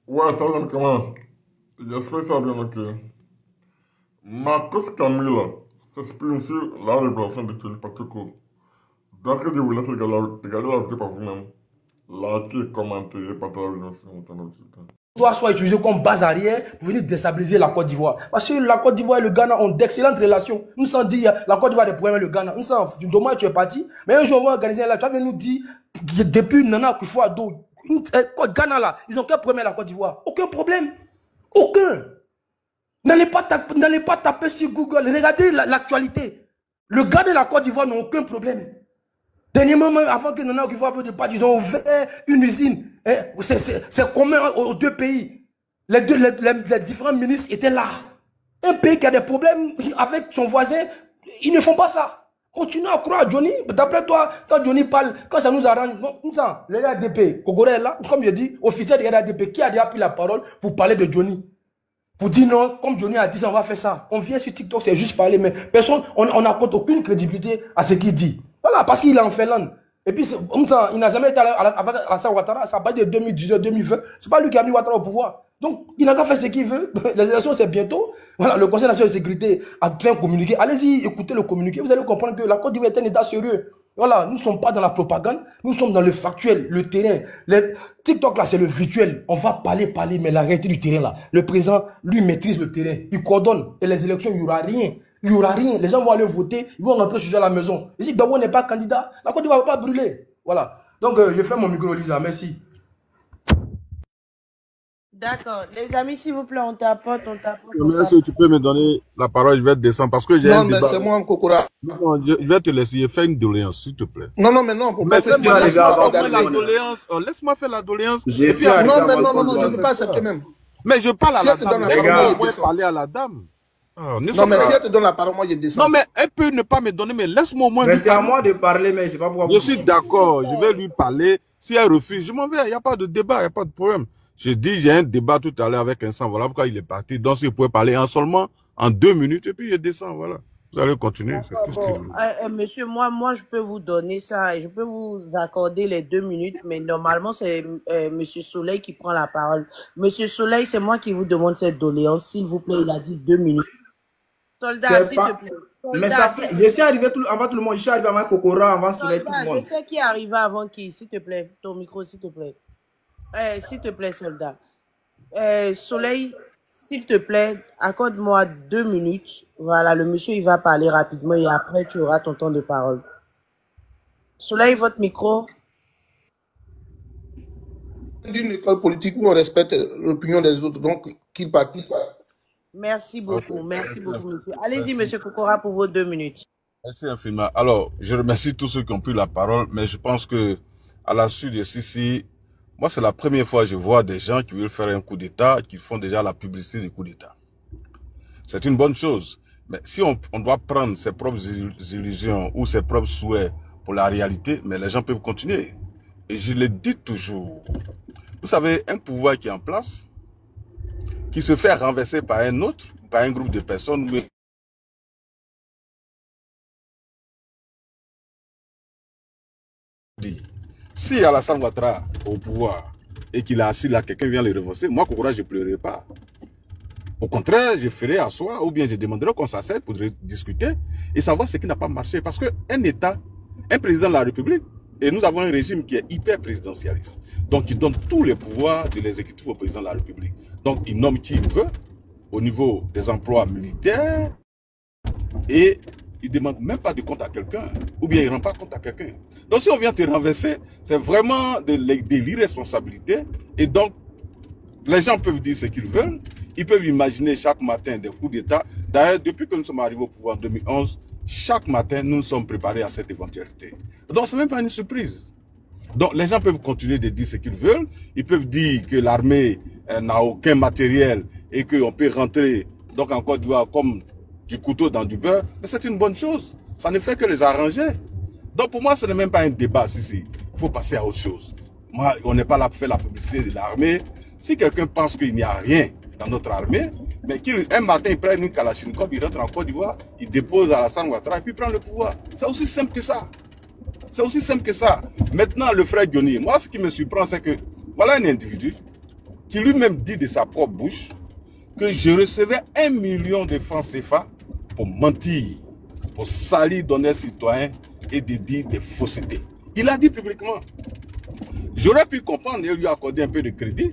Ouais, salut, comment? J'espère que ça va bien, ok. Marcos Camila s'exprime sur la révélation de Félix Pacheco. D'après je vous laisse regarder la vidéo par vous-même. Likez, commentez et partagez la vidéo sur mon channel. Doit soit utilisé comme base arrière pour venir déstabiliser la Côte d'Ivoire. Parce que la Côte d'Ivoire et le Ghana ont d'excellentes relations. Nous sans dire la Côte d'Ivoire a des problèmes avec le Ghana. Nous sans dommage tu es parti. Mais un jour on va organiser là. Tu vas nous dire depuis Nana Akufo-Addo, Ghana là, ils ont quel problème avec la Côte d'Ivoire? Aucun problème. Aucun. N'allez pas taper sur Google. Regardez l'actualité. Le gars de la Côte d'Ivoire n'a aucun problème. Dernièrement, avant que Nana Akufo-Addo ne parte, ils ont ouvert une usine. C'est commun aux deux pays. Les différents ministres étaient là. Un pays qui a des problèmes avec son voisin, ils ne font pas ça. Continuez à croire à Johnny. D'après toi, quand Johnny parle, quand ça nous arrange, nous sommes le RADP, Kogore est là, comme je dis, officiel du RADP, qui a déjà pris la parole pour parler de Johnny? Pour dire non, comme Johnny a dit ça, on va faire ça. On vient sur TikTok, c'est juste parler, mais personne, on n'accorde aucune crédibilité à ce qu'il dit. Voilà, parce qu'il est en Finlande. Et puis, il n'a jamais été avec Alassane Ouattara, ça parle de 2019-2020. C'est pas lui qui a mis Ouattara au pouvoir. Donc, il n'a qu'à faire ce qu'il veut. Les élections, c'est bientôt. Voilà, le Conseil national de sécurité a fait un communiqué. Allez-y, écoutez le communiqué. Vous allez comprendre que la Côte d'Ivoire est un État sérieux. Voilà, nous ne sommes pas dans la propagande. Nous sommes dans le factuel, le terrain. TikTok, là, c'est le virtuel. On va parler, mais la réalité du terrain, là. Le président, lui, maîtrise le terrain. Il coordonne. Et les élections, il n'y aura rien. Il n'y aura rien. Les gens vont aller voter. Ils vont rentrer chez eux à la maison. Et si Dabo n'est pas candidat, la Côte d'Ivoire ne va pas brûler. Voilà. Donc, je fais mon micro, Lisa. Merci. D'accord. Les amis, s'il vous plaît, on tapote. Est-ce que tu peux me donner la parole? Je vais te descendre parce que j'ai un débat. Non, mais c'est moi, Kokora. Non, je vais te laisser faire une doléance, s'il te plaît. Non, mais non, pour mais pas faire la doléance. Laisse-moi faire la doléance. Non, je ne peux pas accepter même. Mais je parle à la dame. Laisse-moi parler à la dame. Non, mais si elle te donne la parole, moi je descends. Non, mais elle peut ne pas me donner, mais laisse-moi au moins. Mais c'est à moi de parler, mais je sais pas pourquoi. Je suis d'accord, je vais lui parler. Si elle refuse, je m'en vais. Il n'y a pas de débat, il n'y a pas de problème. Je dis, j'ai un débat tout à l'heure avec un sang. Voilà pourquoi il est parti. Donc, s'il pouvait parler seulement en 2 minutes, et puis je descends. Voilà. Vous allez continuer. Monsieur, moi, je peux vous donner ça. Je peux vous accorder les 2 minutes, mais normalement, c'est Monsieur Soleil qui prend la parole. Monsieur Soleil, c'est moi qui vous demande cette doléance. S'il vous plaît, il a dit 2 minutes. Soldat, s'il te plaît. Soldat, mais ça fait, je suis arrivé avant tout le monde. Je suis arrivé avant Kokora, avant Soleil, tout le monde. Je sais qui est arrivé avant qui. S'il te plaît, ton micro, s'il te plaît. S'il te plaît, soldat. Soleil, s'il te plaît, accorde-moi 2 minutes. Voilà, le monsieur, il va parler rapidement et après, tu auras ton temps de parole. Soleil, votre micro. D'une école politique où on respecte l'opinion des autres, donc qu'il parle. Merci beaucoup, monsieur. Allez-y, monsieur Kokora, pour vos 2 minutes. Merci infiniment. Alors, je remercie tous ceux qui ont pris la parole, mais je pense que à la suite de ceci, moi, c'est la première fois que je vois des gens qui veulent faire un coup d'État, qui font déjà la publicité du coup d'État. C'est une bonne chose. Mais si on doit prendre ses propres illusions ou ses propres souhaits pour la réalité, mais les gens peuvent continuer. Et je le dis toujours. Vous savez, un pouvoir qui est en place, qui se fait renverser par un autre, par un groupe de personnes, mais si Alassane Ouattara au pouvoir et qu'il a assis là, quelqu'un vient le revancer, moi, Kokora, je ne pleurerai pas. Au contraire, je ferai asseoir ou bien je demanderai qu'on s'asseye pour discuter et savoir ce qui n'a pas marché. Parce qu'un État, un président de la République, et nous avons un régime qui est hyper présidentialiste. Donc, il donne tous les pouvoirs de l'exécutif au président de la République. Donc, il nomme qui il veut au niveau des emplois militaires et il ne demande même pas de compte à quelqu'un ou bien il ne rend pas compte à quelqu'un. Donc, si on vient te renverser, c'est vraiment de l'irresponsabilité. Et donc, les gens peuvent dire ce qu'ils veulent. Ils peuvent imaginer chaque matin des coups d'État. D'ailleurs, depuis que nous sommes arrivés au pouvoir en 2011, chaque matin, nous nous sommes préparés à cette éventualité. Donc, ce n'est même pas une surprise. Donc, les gens peuvent continuer de dire ce qu'ils veulent. Ils peuvent dire que l'armée n'a aucun matériel et qu'on peut rentrer donc en Côte d'Ivoire comme du couteau dans du beurre. Mais c'est une bonne chose. Ça ne fait que les arranger. Donc, pour moi, ce n'est même pas un débat. Il faut passer à autre chose. Moi, on n'est pas là pour faire la publicité de l'armée. Si quelqu'un pense qu'il n'y a rien dans notre armée, mais qu'un matin, il prend une Kalachnikov, il rentre en Côte d'Ivoire, il dépose à Alassane Ouattara et puis il prend le pouvoir. C'est aussi simple que ça. C'est aussi simple que ça. Maintenant, le frère Johnny, moi, ce qui me surprend, c'est que voilà un individu qui lui-même dit de sa propre bouche que je recevais 1 million de francs CFA pour mentir, pour salir d'honnêtes citoyens et de dire des faussetés. Il a dit publiquement. J'aurais pu comprendre et lui accorder un peu de crédit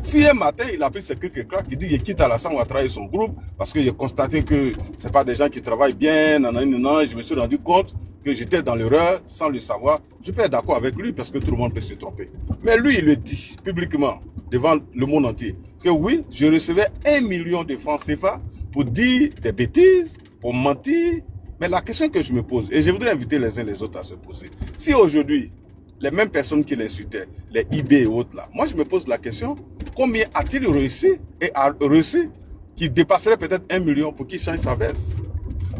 si un matin il a pris ses quelques claques, il dit qu'il quitte Alassane Ouattara et son groupe parce que j'ai constaté que ce pas des gens qui travaillent bien, je me suis rendu compte que j'étais dans l'erreur sans le savoir. Je peux être d'accord avec lui parce que tout le monde peut se tromper. Mais lui, il le dit publiquement devant le monde entier que oui, je recevais 1 million de francs CFA pour dire des bêtises, pour mentir. Mais la question que je me pose, et je voudrais inviter les uns les autres à se poser, si aujourd'hui, les mêmes personnes qui l'insultaient, les IB et autres là, moi je me pose la question, combien a-t-il réussi et a réussi qui dépasserait peut-être 1 million pour qu'il change sa veste?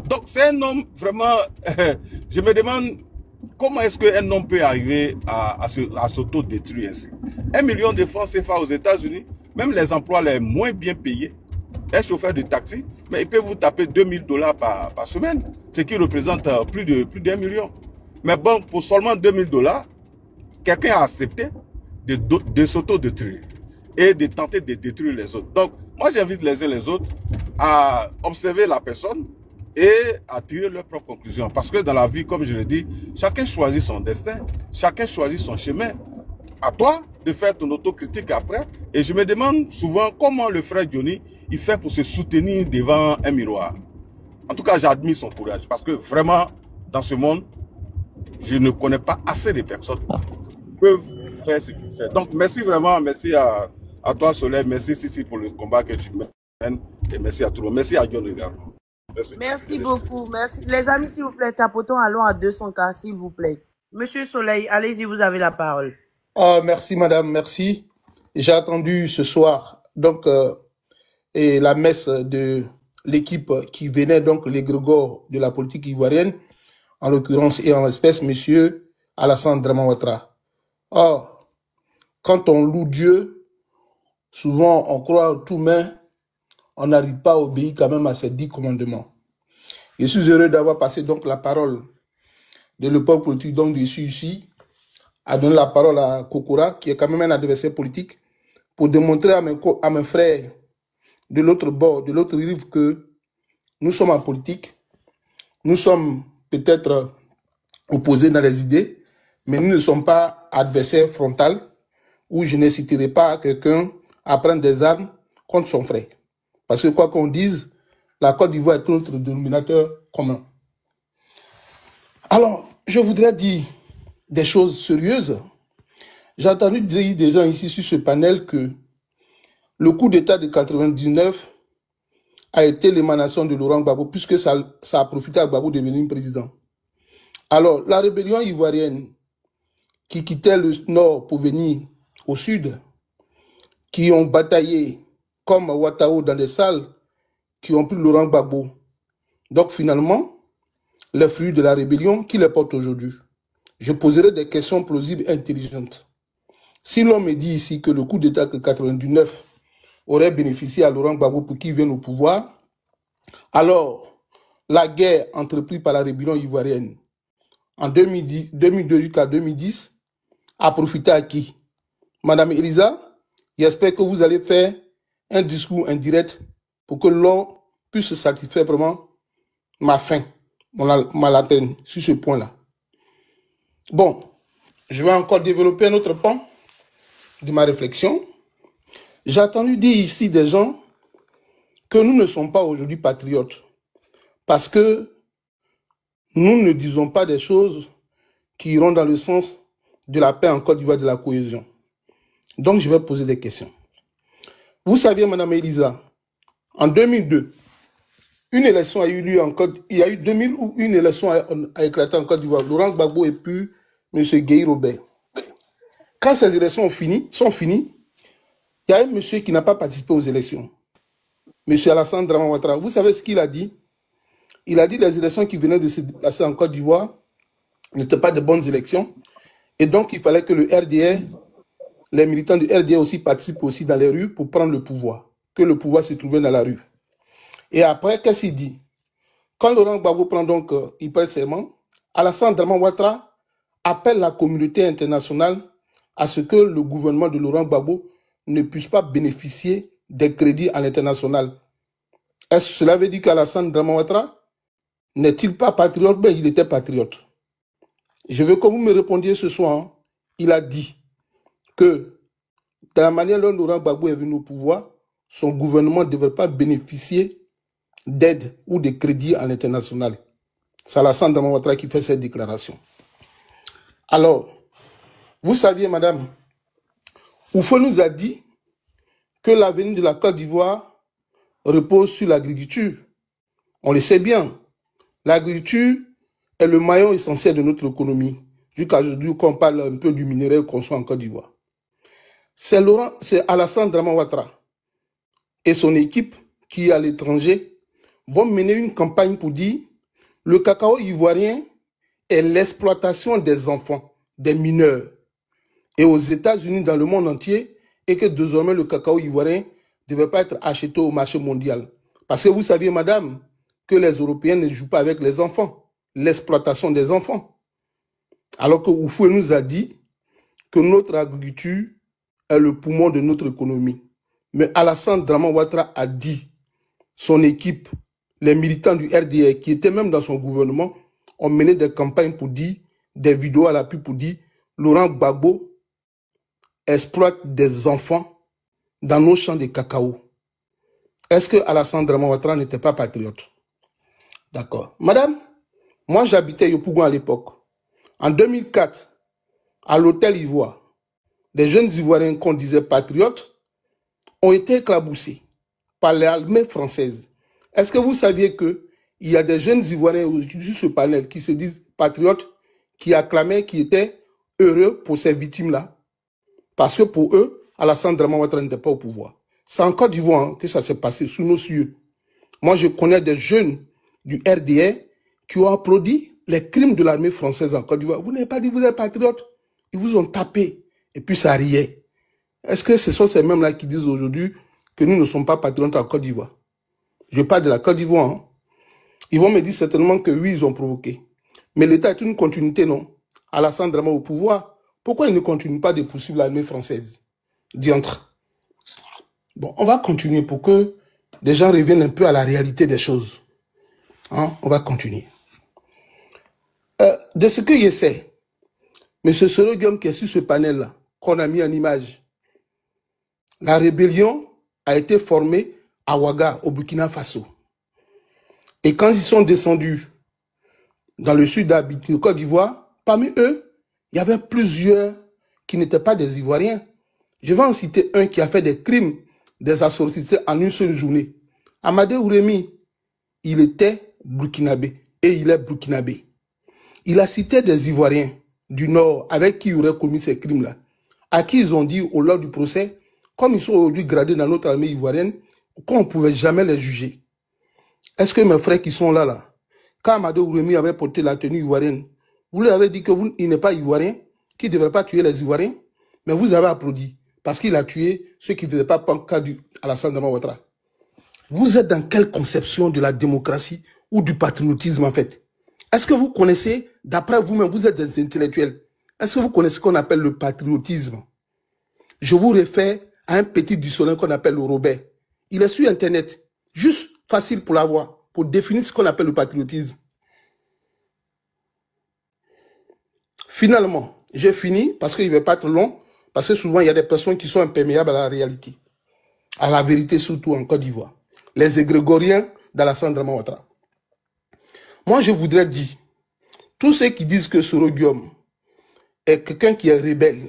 Donc c'est un homme vraiment, je me demande comment est-ce qu'un homme peut arriver à s'auto-détruire ainsi. 1 million de francs CFA aux États-Unis, même les emplois les moins bien payés, un chauffeur de taxi, mais il peut vous taper $2000 par semaine, ce qui représente plus d'1 million. Mais bon, pour seulement $2000, quelqu'un a accepté de s'auto-détruire et de tenter de détruire les autres. Donc, moi j'invite les uns les autres à observer la personne et à tirer leurs propres conclusions. Parce que dans la vie, comme je le dis, chacun choisit son destin, chacun choisit son chemin. À toi de faire ton autocritique après. Et je me demande souvent comment le frère Johnny, il fait pour se soutenir devant un miroir. En tout cas, j'admire son courage. Parce que vraiment, dans ce monde, je ne connais pas assez de personnes qui peuvent faire ce qu'il fait. Donc, merci vraiment, merci à toi Soleil, merci Sissi pour le combat que tu mènes. Et merci à tout le monde. Merci à John également. Merci beaucoup. Merci. Les amis, s'il vous plaît, tapotons, allons à 200K, s'il vous plaît. Monsieur Soleil, allez-y, vous avez la parole. Merci madame, merci. J'ai attendu ce soir donc et la messe de l'équipe qui venait donc l'égrégore de la politique ivoirienne, en l'occurrence et en l'espèce monsieur Alassane Dramane Ouattara. Or, quand on loue Dieu, souvent on croit en tout, mais on n'arrive pas à obéir quand même à ces 10 commandements. Je suis heureux d'avoir passé donc la parole de l'époque politique, donc je suis ici à donner la parole à Kokora, qui est quand même un adversaire politique, pour démontrer à mes frères de l'autre bord, de l'autre rive, que nous sommes en politique, nous sommes peut-être opposés dans les idées, mais nous ne sommes pas adversaires frontaux, où je n'inciterai pas quelqu'un à prendre des armes contre son frère. Parce que quoi qu'on dise, la Côte d'Ivoire est notre dénominateur commun. Alors, je voudrais dire des choses sérieuses. J'ai entendu dire des gens ici sur ce panel que le coup d'État de 99 a été l'émanation de Laurent Gbagbo, puisque ça a profité à Gbagbo de devenir président. Alors, la rébellion ivoirienne qui quittait le nord pour venir au sud, qui ont bataillé comme Ouattao dans les salles, qui ont pris Laurent Gbagbo. Donc finalement, les fruits de la rébellion, qui les portent aujourd'hui? Je poserai des questions plausibles et intelligentes. Si l'on me dit ici que le coup d'État de 99 aurait bénéficié à Laurent Gbagbo pour qu'il vienne au pouvoir, alors la guerre entreprise par la rébellion ivoirienne en 2002 jusqu'à 2010 a profité à qui? Madame Elisa, j'espère que vous allez faire un discours indirect pour que l'on puisse satisfaire vraiment ma faim, ma lanterne sur ce point-là. Bon, je vais encore développer un autre pan de ma réflexion. J'ai entendu dire ici des gens que nous ne sommes pas aujourd'hui patriotes parce que nous ne disons pas des choses qui iront dans le sens de la paix en Côte d'Ivoire, de la cohésion. Donc, je vais poser des questions. Vous saviez, Madame Elisa, en 2002, une élection a eu lieu en Côte d'Ivoire. Il y a eu 2000 où une élection a éclaté en Côte d'Ivoire. Laurent Gbagbo et puis M. Guy Robert. Quand ces élections sont finies, il y a un monsieur qui n'a pas participé aux élections. M. Alassane Dramane Ouattara. Vous savez ce qu'il a dit? Il a dit que les élections qui venaient de se passer en Côte d'Ivoire n'étaient pas de bonnes élections. Et donc, il fallait que le RDR, les militants du RDR aussi participent aussi dans les rues pour prendre le pouvoir. Que le pouvoir se trouvait dans la rue. Et après, qu'est-ce qu'il dit? Quand Laurent Gbagbo prend donc, il prête serment, Alassane Dramane Ouattara appelle la communauté internationale à ce que le gouvernement de Laurent Gbagbo ne puisse pas bénéficier des crédits à l'international. Est-ce que cela veut dire qu'Alassane Draman Ouattara n'est-il pas patriote? Ben, il était patriote. Je veux que vous me répondiez ce soir. Hein. Il a dit que de la manière dont Laurent Gbagbo est venu au pouvoir, son gouvernement ne devrait pas bénéficier d'aide ou de crédits à l'international. C'est Alassane Draman Ouattara qui fait cette déclaration. Alors, vous saviez, madame, Oufou nous a dit que l'avenir de la Côte d'Ivoire repose sur l'agriculture. On le sait bien. L'agriculture est le maillon essentiel de notre économie. Jusqu'à aujourd'hui, qu'on parle un peu du minerai qu'on soit en Côte d'Ivoire. C'est Alassane Draman Ouattara et son équipe qui, à l'étranger, vont mener une campagne pour dire le cacao ivoirien est l'exploitation des enfants, des mineurs. Et aux États-Unis, dans le monde entier, et que désormais le cacao ivoirien ne devait pas être acheté au marché mondial. Parce que vous saviez, madame, que les Européens ne jouent pas avec les enfants, l'exploitation des enfants. Alors que Oufou nous a dit que notre agriculture est le poumon de notre économie. Mais Alassane Draman Ouattara a dit, son équipe, les militants du RDR qui étaient même dans son gouvernement, ont mené des campagnes pour dire, des vidéos à l'appui pour dire, Laurent Gbagbo exploite des enfants dans nos champs de cacao. Est-ce que Alassane Draman Ouattara n'était pas patriote? D'accord. Madame, moi j'habitais Yopougon à l'époque. En 2004, à l'hôtel Ivoire, des jeunes Ivoiriens qu'on disait patriotes ont été éclaboussés par l'armée française. Est-ce que vous saviez qu'il y a des jeunes Ivoiriens sur ce panel qui se disent patriotes, qui acclamaient, qui étaient heureux pour ces victimes-là? Parce que pour eux, Alassane Draman Ouattara n'était pas au pouvoir. C'est en Côte d'Ivoire que ça s'est passé sous nos cieux. Moi, je connais des jeunes du RDR qui ont applaudi les crimes de l'armée française en Côte d'Ivoire. Vous n'avez pas dit que vous êtes patriote. Ils vous ont tapé. Et puis ça riait. Est-ce que ce sont ces mêmes-là qui disent aujourd'hui que nous ne sommes pas patriotes en Côte d'Ivoire? Je parle de la Côte d'Ivoire. Hein. Ils vont me dire certainement que oui, ils ont provoqué. Mais l'État est une continuité, non? Alassane Draman au pouvoir, pourquoi il ne continue pas de poursuivre l'armée française? Diantre. Bon, on va continuer pour que les gens reviennent un peu à la réalité des choses. Hein? On va continuer. De ce que je sais, M. Soro Guillaume qui est sur ce panel-là, qu'on a mis en image, la rébellion a été formée à Ouaga, au Burkina Faso. Et quand ils sont descendus dans le sud de Côte d'Ivoire, parmi eux, il y avait plusieurs qui n'étaient pas des Ivoiriens. Je vais en citer un qui a fait des crimes, des atrocités en une seule journée. Amadé Ouremi, il était burkinabé et il est burkinabé. Il a cité des Ivoiriens du Nord avec qui il aurait commis ces crimes-là, à qui ils ont dit au lors du procès, comme ils sont aujourd'hui gradés dans notre armée ivoirienne, qu'on ne pouvait jamais les juger. Est-ce que mes frères qui sont là, quand Amadé Ouremi avait porté la tenue ivoirienne, vous lui avez dit qu'il n'est pas ivoirien, qu'il ne devrait pas tuer les Ivoiriens, mais vous avez applaudi parce qu'il a tué ceux qui ne faisaient pas cas du Alassane Draman Ouattara. Vous êtes dans quelle conception de la démocratie ou du patriotisme en fait? Est-ce que vous connaissez, d'après vous-même, vous êtes des intellectuels, est-ce que vous connaissez ce qu'on appelle le patriotisme? Je vous réfère à un petit dictionnaire qu'on appelle le Robert. Il est sur Internet, juste facile pour l'avoir, pour définir ce qu'on appelle le patriotisme. Finalement, j'ai fini parce qu'il ne va pas être long, parce que souvent il y a des personnes qui sont imperméables à la réalité, à la vérité surtout en Côte d'Ivoire. Les égrégoriens d'Alassane Draman Ouattara. Moi, je voudrais dire, tous ceux qui disent que Soro Guillaume est quelqu'un qui est rebelle,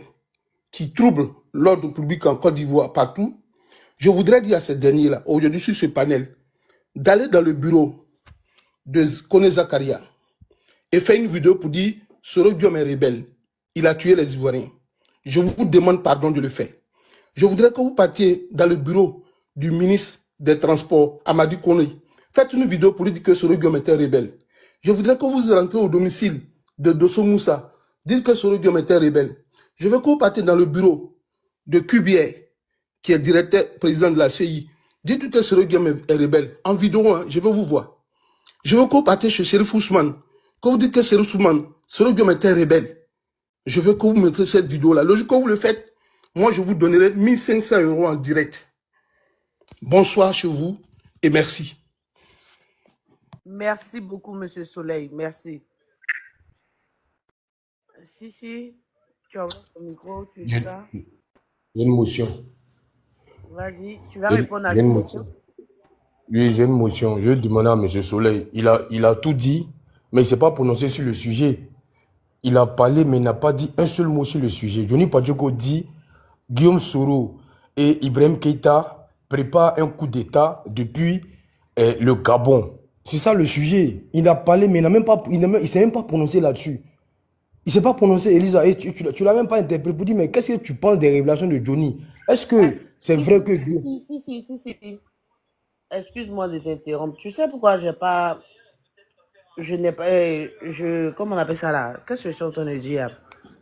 qui trouble l'ordre public en Côte d'Ivoire, partout, je voudrais dire à ces derniers-là, aujourd'hui sur ce panel, d'aller dans le bureau de Koné Zakaria et faire une vidéo pour dire Soro Guillaume est rebelle, il a tué les Ivoiriens. Je vous demande pardon de le faire. Je voudrais que vous partiez dans le bureau du ministre des Transports, Amadou Koné. Faites une vidéo pour lui dire que Soro Guillaume était rebelle. Je voudrais que vous rentrez au domicile de Dosso Moussa, dire que Soro Guillaume était rebelle. Je veux que vous partiez dans le bureau de Kubier, qui est directeur président de la CI. Dites que Soro Guillaume est rebelle. En vidéo, hein, je veux vous voir. Je veux que vous partiez chez Chérif Ousmane, que vous dites que Chérif Ousmane, Soro Guillaume était rebelle. Je veux que vous mettiez cette vidéo-là. Logiquement, vous le faites. moi, je vous donnerai 1500 € en direct. Bonsoir chez vous et merci. Merci beaucoup, Monsieur Soleil. Merci. Si, tu as ton micro, tu Il y dis ça. a une motion. Vas-y, tu vas répondre à Il y a la une question. motion. Oui, j'ai une motion. Je demande à M. Soleil. Il a tout dit, mais il ne s'est pas prononcé sur le sujet. Il a parlé, mais il n'a pas dit un seul mot sur le sujet. Johnny Padjoko dit Guillaume Soro et Ibrahim Keïta préparent un coup d'État depuis le Gabon. C'est ça le sujet. Il a parlé, mais il ne s'est même pas prononcé là-dessus. Il ne s'est pas prononcé, Elisa. Et tu ne l'as même pas interprété pour dire, mais qu'est-ce que tu penses des révélations de Johnny? Est-ce que c'est vrai que... Si. Excuse-moi de t'interrompre. Tu sais pourquoi je n'ai pas, comment on appelle ça là? Qu'est-ce que je suis en train de dire?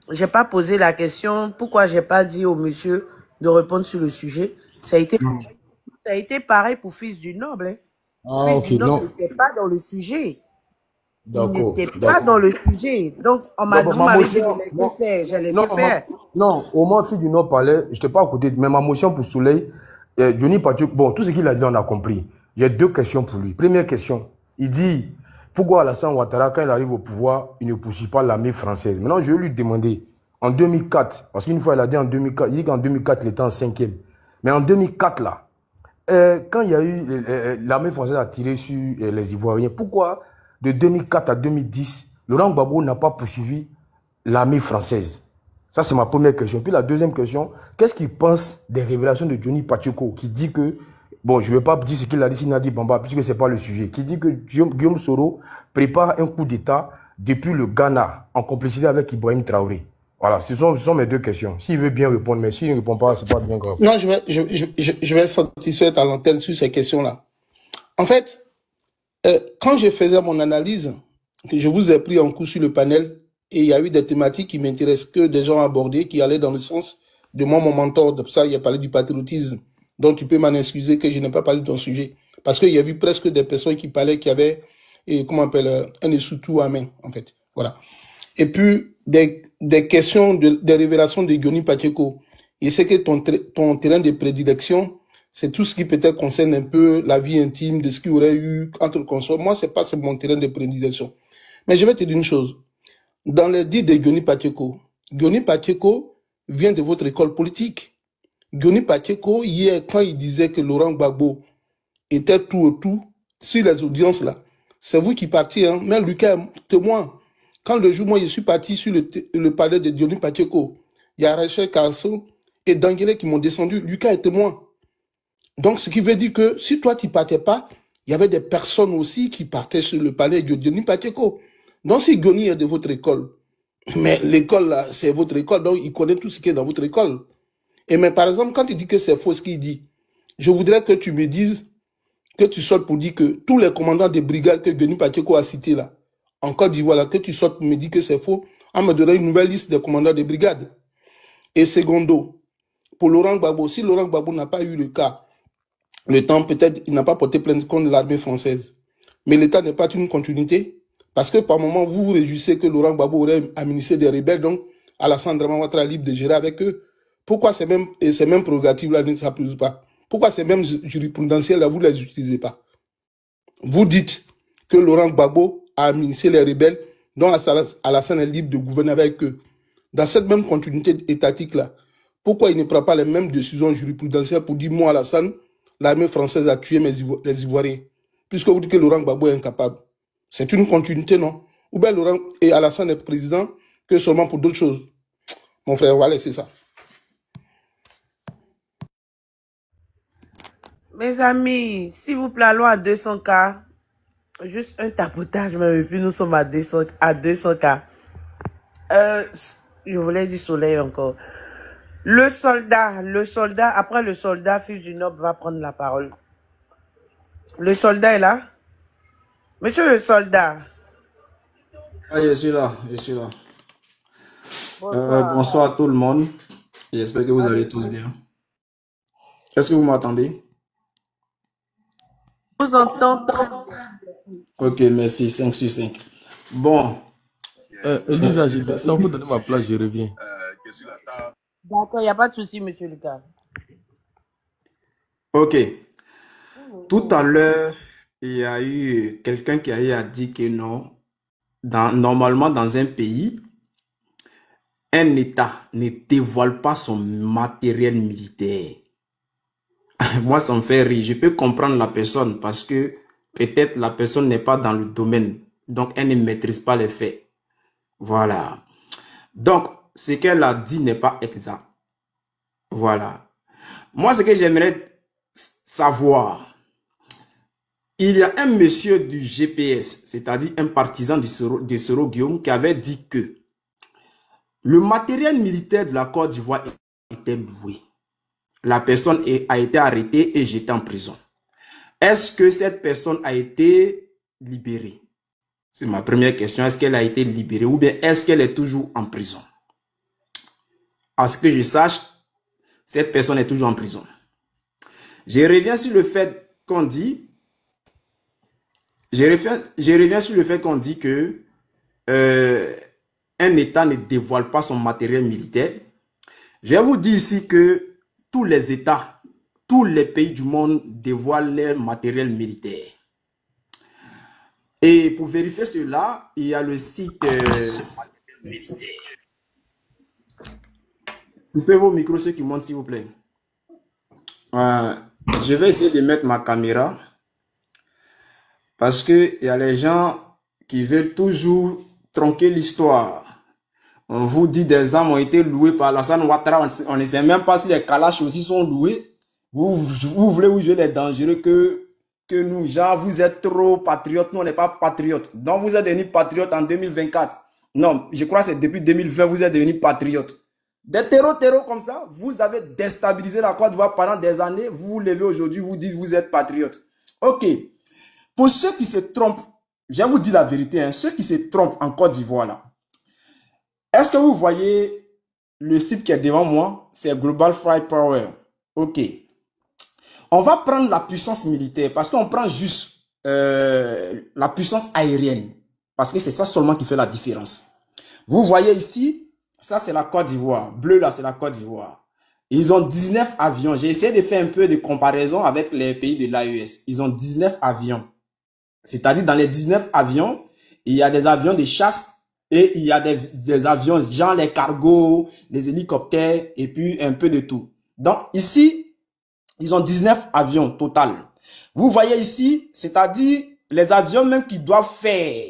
J'ai pas posé la question. Pourquoi j'ai pas dit au monsieur de répondre sur le sujet? Ça a été pareil pour Fils du Noble. Hein. Ah, ok, Fils du Noble non. n'était pas dans le sujet. D'accord. Il n'était pas dans le sujet. Donc, on m'a dit, motion, j'ai laissé faire. J'ai laissé faire. Non, au moment si du Nord parlait, je n'étais pas à côté, mais ma motion pour Soleil, Johnny Patrick, bon, tout ce qu'il a dit, on a compris. J'ai deux questions pour lui. Première question, il dit, pourquoi Alassane Ouattara, quand il arrive au pouvoir, il ne poursuit pas l'armée française? Maintenant, je vais lui demander, en 2004, parce qu'une fois il a dit en 2004, il dit qu'en 2004, il était en 5e. Mais en 2004, là, quand il y a eu, l'armée française a tiré sur les Ivoiriens, pourquoi de 2004 à 2010, Laurent Gbagbo n'a pas poursuivi l'armée française? Ça, c'est ma première question. Puis la deuxième question, qu'est-ce qu'il pense des révélations de Johnny Pacheco qui dit que, bon, je ne vais pas dire ce qu'il a dit, s'il a dit Bamba, puisque ce n'est pas le sujet, qui dit que Guillaume Soro prépare un coup d'État depuis le Ghana, en complicité avec Ibrahim Traoré. Voilà, ce sont mes deux questions. S'il veut bien répondre, mais s'il ne répond pas, ce n'est pas bien grave. Non, je vais satisfaire à l'antenne sur ces questions-là. En fait, quand je faisais mon analyse, que je vous ai pris en coup sur le panel, et il y a eu des thématiques qui m'intéressent que des gens abordés, qui allaient dans le sens de moi, mon mentor, de ça, il a parlé du patriotisme. Donc, tu peux m'en excuser que je n'ai pas parlé de ton sujet. Parce qu'il y a eu presque des personnes qui parlaient, qui avaient, comment on appelle, un essoutou à main, en fait. Voilà. Et puis, des questions, des révélations de Johnny Pacheco. Et c'est que ton terrain de prédilection, c'est tout ce qui peut-être concerne un peu la vie intime de ce qu'il y aurait eu entre consorts. Moi, c'est mon terrain de prédilection. Mais je vais te dire une chose. Dans les dits de Johnny Pacheco vient de votre école politique. Johnny Pacheco, hier, quand il disait que Laurent Gbagbo était tout au tout sur les audiences là, c'est vous qui partiez, hein? Même Lucas, témoin. Quand le jour, moi, je suis parti sur le palais de Johnny Pacheco, il y a Rachel Carlson et Dangele qui m'ont descendu. Lucas est témoin. Donc, ce qui veut dire que si toi, tu ne partais pas, il y avait des personnes aussi qui partaient sur le palais de Johnny Pacheco. Donc, si Johnny est de votre école, mais l'école, là, c'est votre école, donc il connaît tout ce qui est dans votre école. Et mais par exemple, quand il dit que c'est faux ce qu'il dit, je voudrais que tu me dises, que tu sortes pour dire que tous les commandants des brigades que Johnny Pacheco a cités là, en Côte d'Ivoire, là, que tu sortes pour me dire que c'est faux, en me donnant une nouvelle liste des commandants des brigades. Et secondo, pour Laurent Gbagbo, si Laurent Gbagbo n'a pas eu le cas, le temps peut-être, il n'a pas porté plainte contre l'armée française. Mais l'État n'est pas une continuité. Parce que par moment, vous vous réjouissez que Laurent Gbagbo aurait administré des rebelles, donc Alassane Dramane Ouattara libre de gérer avec eux. Pourquoi ces mêmes prérogatives-là ne s'appliquent pas? Pourquoi ces mêmes jurisprudentiels-là, vous ne les utilisez pas? Vous dites que Laurent Gbagbo a administré les rebelles, dont Alassane est libre de gouverner avec eux. Dans cette même continuité étatique-là, pourquoi il ne prend pas les mêmes décisions jurisprudentielles pour dire, moi, Alassane, l'armée française a tué les Ivoiriens, puisque vous dites que Laurent Gbagbo est incapable? C'est une continuité, non? Ou bien Laurent et Alassane est président que seulement pour d'autres choses? Mon frère, voilà, c'est ça. Mes amis, s'il vous plaît, allons à 200K. Juste un tapotage, même, et puis nous sommes à 200K. Je voulais dire Soleil encore. Le soldat, après le soldat, Fils du Noble va prendre la parole. Le soldat est là? Monsieur le soldat. Ah, je suis là. Bonsoir à tout le monde. J'espère que vous allez tous bien. Est-ce que vous m'entendez? Je vous entends. Ok, merci. 5 sur 5. Bon. Elisa, si on peut donner ma place, je reviens. D'accord, il n'y a pas de souci, monsieur Lucas. Ok. Tout à l'heure, il y a eu quelqu'un qui a dit que non, normalement dans un pays, un État ne dévoile pas son matériel militaire. Moi, ça me fait rire. Je peux comprendre la personne parce que peut-être la personne n'est pas dans le domaine. Donc, elle ne maîtrise pas les faits. Voilà. Donc, ce qu'elle a dit n'est pas exact. Voilà. Moi, ce que j'aimerais savoir, il y a un monsieur du GPS, c'est-à-dire un partisan de Soro Guillaume, qui avait dit que le matériel militaire de la Côte d'Ivoire était loué. La personne a été arrêtée et jetée en prison. Est-ce que cette personne a été libérée? C'est ma première question. Est-ce qu'elle a été libérée ou bien est-ce qu'elle est toujours en prison? À ce que je sache, cette personne est toujours en prison. Je reviens sur le fait qu'on dit, je reviens sur le fait qu'on dit que un État ne dévoile pas son matériel militaire. Je vais vous dire ici que tous les États, tous les pays du monde dévoilent leur matériel militaire. Et pour vérifier cela, il y a le site... Coupez vos micros, ceux qui montent, s'il vous plaît. Je vais essayer de mettre ma caméra. Parce qu'il y a les gens qui veulent toujours tronquer l'histoire. On vous dit des armes ont été louées par Alassane Ouattara. On ne sait même pas si les Kalash aussi sont loués. Vous voulez vous jouer les dangereux que nous. Genre, vous êtes trop patriotes. Nous, on n'est pas patriotes. Donc, vous êtes devenus patriotes en 2024. Non, je crois que c'est depuis 2020 vous êtes devenus patriotes. Des terreaux comme ça, vous avez déstabilisé la Côte d'Ivoire pendant des années. Vous vous levez aujourd'hui, vous dites vous êtes patriotes. Ok. Pour ceux qui se trompent, je vais vous dire la vérité, hein, ceux qui se trompent en Côte d'Ivoire là, est-ce que vous voyez le site qui est devant moi? C'est Global Firepower. Ok. On va prendre la puissance militaire parce qu'on prend juste la puissance aérienne. Parce que c'est ça seulement qui fait la différence. Vous voyez ici, ça c'est la Côte d'Ivoire. Bleu là, c'est la Côte d'Ivoire. Ils ont 19 avions. J'ai essayé de faire un peu de comparaison avec les pays de l'AES. Ils ont 19 avions. C'est-à-dire dans les 19 avions, il y a des avions de chasse et il y a des avions, genre les cargos, les hélicoptères et puis un peu de tout. Donc ici, ils ont 19 avions total. Vous voyez ici, c'est-à-dire les avions même qui doivent faire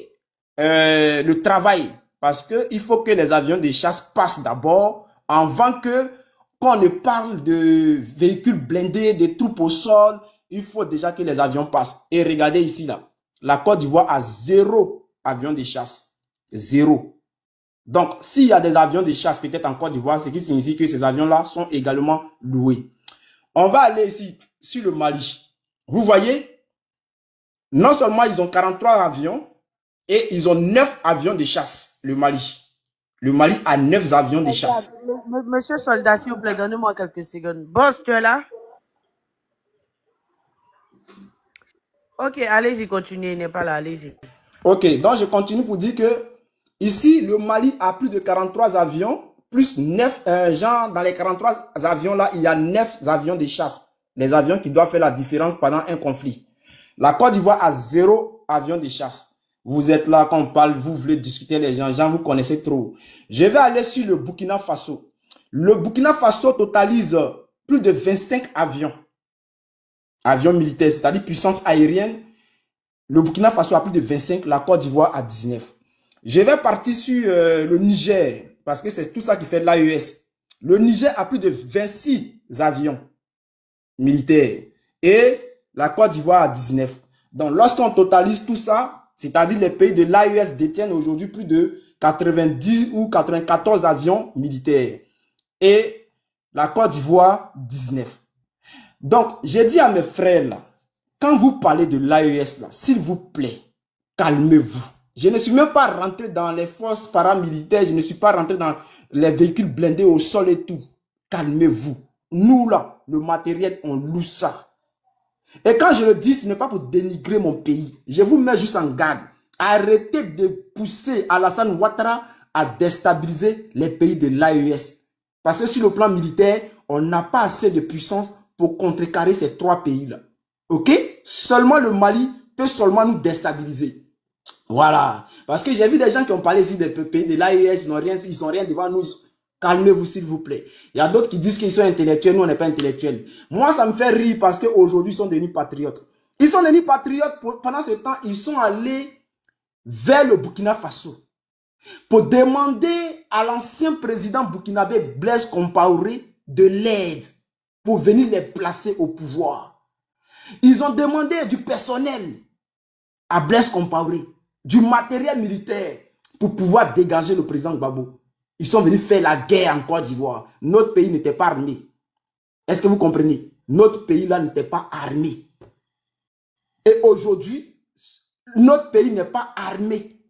le travail. Parce qu'il faut que les avions de chasse passent d'abord avant que, quand on ne parle de véhicules blindés, de troupes au sol, il faut déjà que les avions passent. Et regardez ici là, la Côte d'Ivoire a 0 avion de chasse. 0. Donc, s'il y a des avions de chasse peut-être en Côte d'Ivoire, ce qui signifie que ces avions-là sont également loués. On va aller ici sur le Mali. Vous voyez, non seulement ils ont 43 avions, et ils ont 9 avions de chasse, le Mali. Le Mali a 9 avions de chasse. Monsieur Soldat, s'il vous plaît, donnez-moi quelques secondes. Boss, tu es là? Ok, allez-y, continuez, il n'est pas là, allez-y. Ok, donc je continue pour dire que ici, le Mali a plus de 43 avions, plus 9, genre dans les 43 avions là, il y a 9 avions de chasse. Les avions qui doivent faire la différence pendant un conflit. La Côte d'Ivoire a 0 avion de chasse. Vous êtes là quand on parle, vous voulez discuter les gens, vous connaissez trop. Je vais aller sur le Burkina Faso. Le Burkina Faso totalise plus de 25 avions. Avions militaires, c'est-à-dire puissance aérienne. Le Burkina Faso a plus de 25, la Côte d'Ivoire a 19. Je vais partir sur le Niger, parce que c'est tout ça qui fait l'AES. Le Niger a plus de 26 avions militaires. Et la Côte d'Ivoire a 19. Donc lorsqu'on totalise tout ça, c'est-à-dire les pays de l'AES détiennent aujourd'hui plus de 90 ou 94 avions militaires. Et la Côte d'Ivoire, 19. Donc, j'ai dit à mes frères, là, quand vous parlez de l'AES, s'il vous plaît, calmez-vous. Je ne suis même pas rentré dans les forces paramilitaires, je ne suis pas rentré dans les véhicules blindés au sol et tout. Calmez-vous. Nous, là, le matériel, on loue ça. Et quand je le dis, ce n'est pas pour dénigrer mon pays. Je vous mets juste en garde. Arrêtez de pousser Alassane Ouattara à déstabiliser les pays de l'AES. Parce que sur le plan militaire, on n'a pas assez de puissance pour contrecarrer ces 3 pays-là. Ok? Seulement le Mali peut seulement nous déstabiliser. Voilà. Parce que j'ai vu des gens qui ont parlé ici des pays de l'AES, ils sont rien devant nous. Calmez-vous s'il vous plaît. Il y a d'autres qui disent qu'ils sont intellectuels, nous on n'est pas intellectuels. Moi ça me fait rire parce qu'aujourd'hui ils sont devenus patriotes. Ils sont devenus patriotes, pendant ce temps ils sont allés vers le Burkina Faso pour demander à l'ancien président burkinabé Blaise Compaoré de l'aide pour venir les placer au pouvoir. Ils ont demandé du personnel à Blaise Compaoré, du matériel militaire pour pouvoir dégager le président Gbagbo. Ils sont venus faire la guerre en Côte d'Ivoire. Notre pays n'était pas armé. Est-ce que vous comprenez? Notre pays là n'était pas armé. Et aujourd'hui, notre pays n'est pas armé.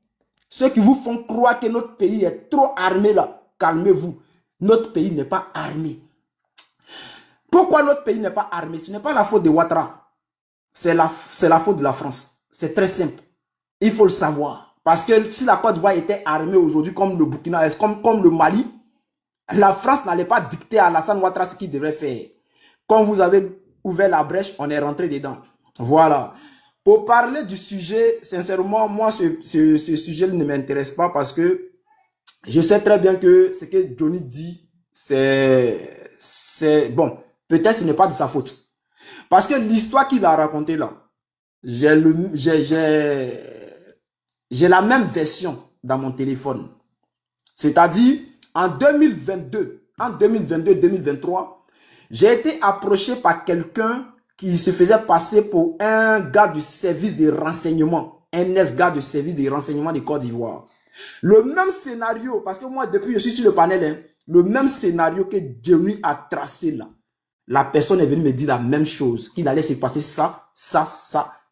Ceux qui vous font croire que notre pays est trop armé là, calmez-vous. Notre pays n'est pas armé. Pourquoi notre pays n'est pas armé? Ce n'est pas la faute de Ouattara. C'est la faute de la France. C'est très simple. Il faut le savoir. Parce que si la Côte d'Ivoire était armée aujourd'hui comme le Burkina, comme le Mali, la France n'allait pas dicter à Alassane Ouattara ce qu'il devrait faire. Quand vous avez ouvert la brèche, on est rentré dedans. Voilà. Pour parler du sujet, sincèrement, moi, ce sujet ne m'intéresse pas parce que je sais très bien que ce que Johnny dit, c'est bon. Peut-être ce n'est pas de sa faute. Parce que l'histoire qu'il a racontée là, j'ai la même version dans mon téléphone. C'est-à-dire, en 2022-2023, j'ai été approché par quelqu'un qui se faisait passer pour un gars du service de renseignement, un ex-gars du service de renseignement de Côte d'Ivoire. Le même scénario, parce que moi, depuis, je suis sur le panel, hein, le même scénario que Johnny a tracé là. La personne est venue me dire la même chose, qu'il allait se passer ça,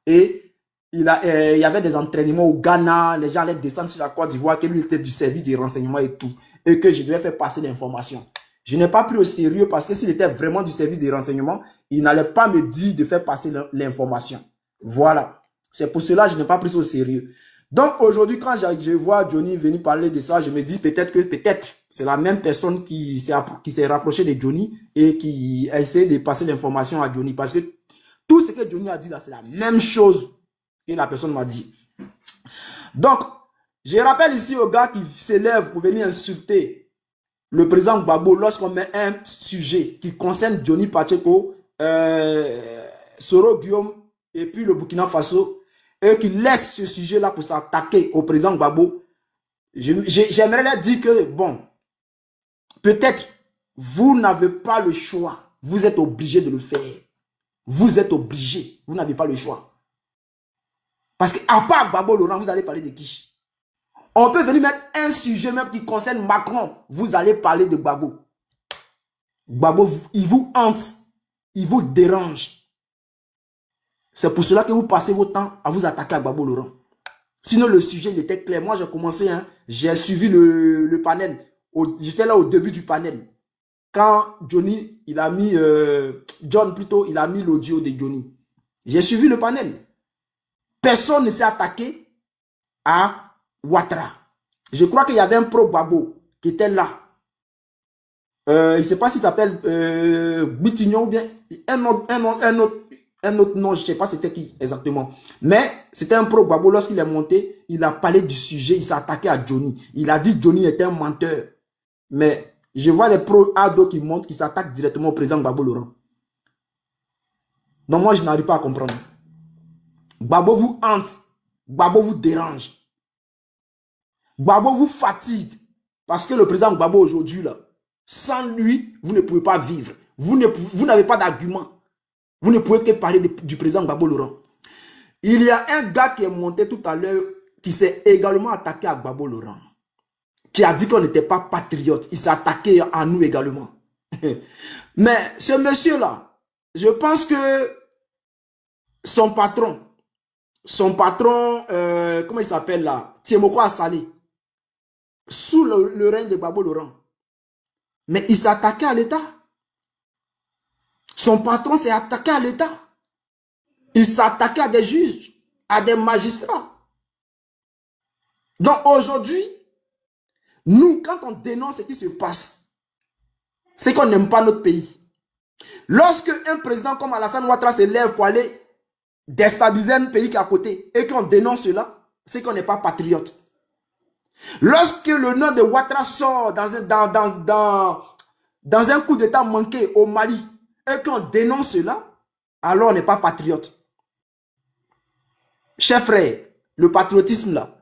et il y avait des entraînements au Ghana, les gens allaient descendre sur la Côte d'Ivoire, que lui était du service de renseignement et tout, et que je devais faire passer l'information. Je n'ai pas pris au sérieux parce que s'il était vraiment du service de renseignement, il n'allait pas me dire de faire passer l'information. Voilà. C'est pour cela que je n'ai pas pris ça au sérieux. Donc aujourd'hui, quand je vois Johnny venir parler de ça, je me dis peut-être c'est la même personne qui s'est rapprochée de Johnny et qui a essayé de passer l'information à Johnny. Parce que tout ce que Johnny a dit là, c'est la même chose que la personne m'a dit. Donc, je rappelle ici aux gars qui s'élèvent pour venir insulter le président Gbagbo lorsqu'on met un sujet qui concerne Johnny Pacheco, Soro Guillaume et puis le Burkina Faso, et qui laisse ce sujet-là pour s'attaquer au président Gbagbo. J'aimerais leur dire que, bon, peut-être vous n'avez pas le choix. Vous êtes obligé de le faire. Vous êtes obligé. Vous n'avez pas le choix. Parce qu'à part Gbagbo Laurent, vous allez parler de qui? On peut venir mettre un sujet même qui concerne Macron. Vous allez parler de Gbagbo. Gbagbo, il vous hante. Il vous dérange. C'est pour cela que vous passez votre temps à vous attaquer à Gbagbo Laurent. Sinon, le sujet il était clair. Moi, j'ai commencé, hein, j'ai suivi le panel. J'étais là au début du panel. Quand Johnny, il a mis, John plutôt, il a mis l'audio de Johnny. J'ai suivi le panel. Personne ne s'est attaqué à Ouattara. Je crois qu'il y avait un pro-Gbagbo qui était là. Je ne sais pas s'il s'appelle Bitignon ou bien un autre nom, je ne sais pas c'était qui exactement. Mais c'était un pro-Gbagbo. Lorsqu'il est monté, il a parlé du sujet, il s'est attaqué à Johnny. Il a dit que Johnny était un menteur. Mais je vois les pro-Ado qui montent, qui s'attaquent directement au président Gbagbo Laurent. Donc moi, je n'arrive pas à comprendre. Gbagbo vous hante. Gbagbo vous dérange. Gbagbo vous fatigue. Parce que le président Gbagbo aujourd'hui, là, sans lui, vous ne pouvez pas vivre. Vous n'avez pas d'argument. Vous ne pouvez que parler du président Gbagbo Laurent. Il y a un gars qui est monté tout à l'heure, qui s'est également attaqué à Gbagbo Laurent. Qui a dit qu'on n'était pas patriote. Il s'est attaqué à nous également. Mais ce monsieur-là, je pense que son patron, comment il s'appelle là? Tiemoko Assalé, sous le règne de Gbagbo Laurent. Mais il s'est attaqué à l'État. Son patron s'est attaqué à l'État. Il s'est attaqué à des juges, à des magistrats. Donc aujourd'hui, nous, quand on dénonce ce qui se passe, c'est qu'on n'aime pas notre pays. Lorsque un président comme Alassane Ouattara se lève pour aller déstabiliser un pays qui est à côté et qu'on dénonce cela, c'est qu'on n'est pas patriote. Lorsque le nom de Ouattara sort dans un coup d'état manqué au Mali et qu'on dénonce cela, alors on n'est pas patriote. Chers frères, le patriotisme là,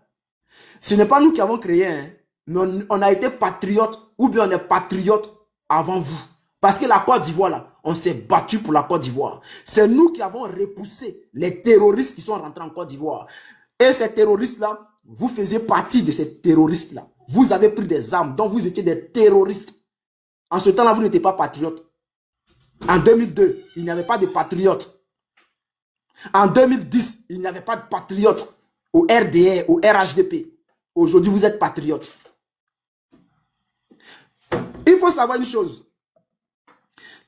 ce n'est pas nous qui avons créé, hein, mais on a été patriote ou bien on est patriote avant vous. Parce que la Côte d'Ivoire là, on s'est battu pour la Côte d'Ivoire. C'est nous qui avons repoussé les terroristes qui sont rentrés en Côte d'Ivoire. Et ces terroristes là, vous faisiez partie de ces terroristes là. Vous avez pris des armes, donc vous étiez des terroristes. En ce temps-là, vous n'étiez pas patriote. En 2002, il n'y avait pas de patriotes. En 2010, il n'y avait pas de patriotes au RDR, au RHDP. Aujourd'hui, vous êtes patriotes. Il faut savoir une chose.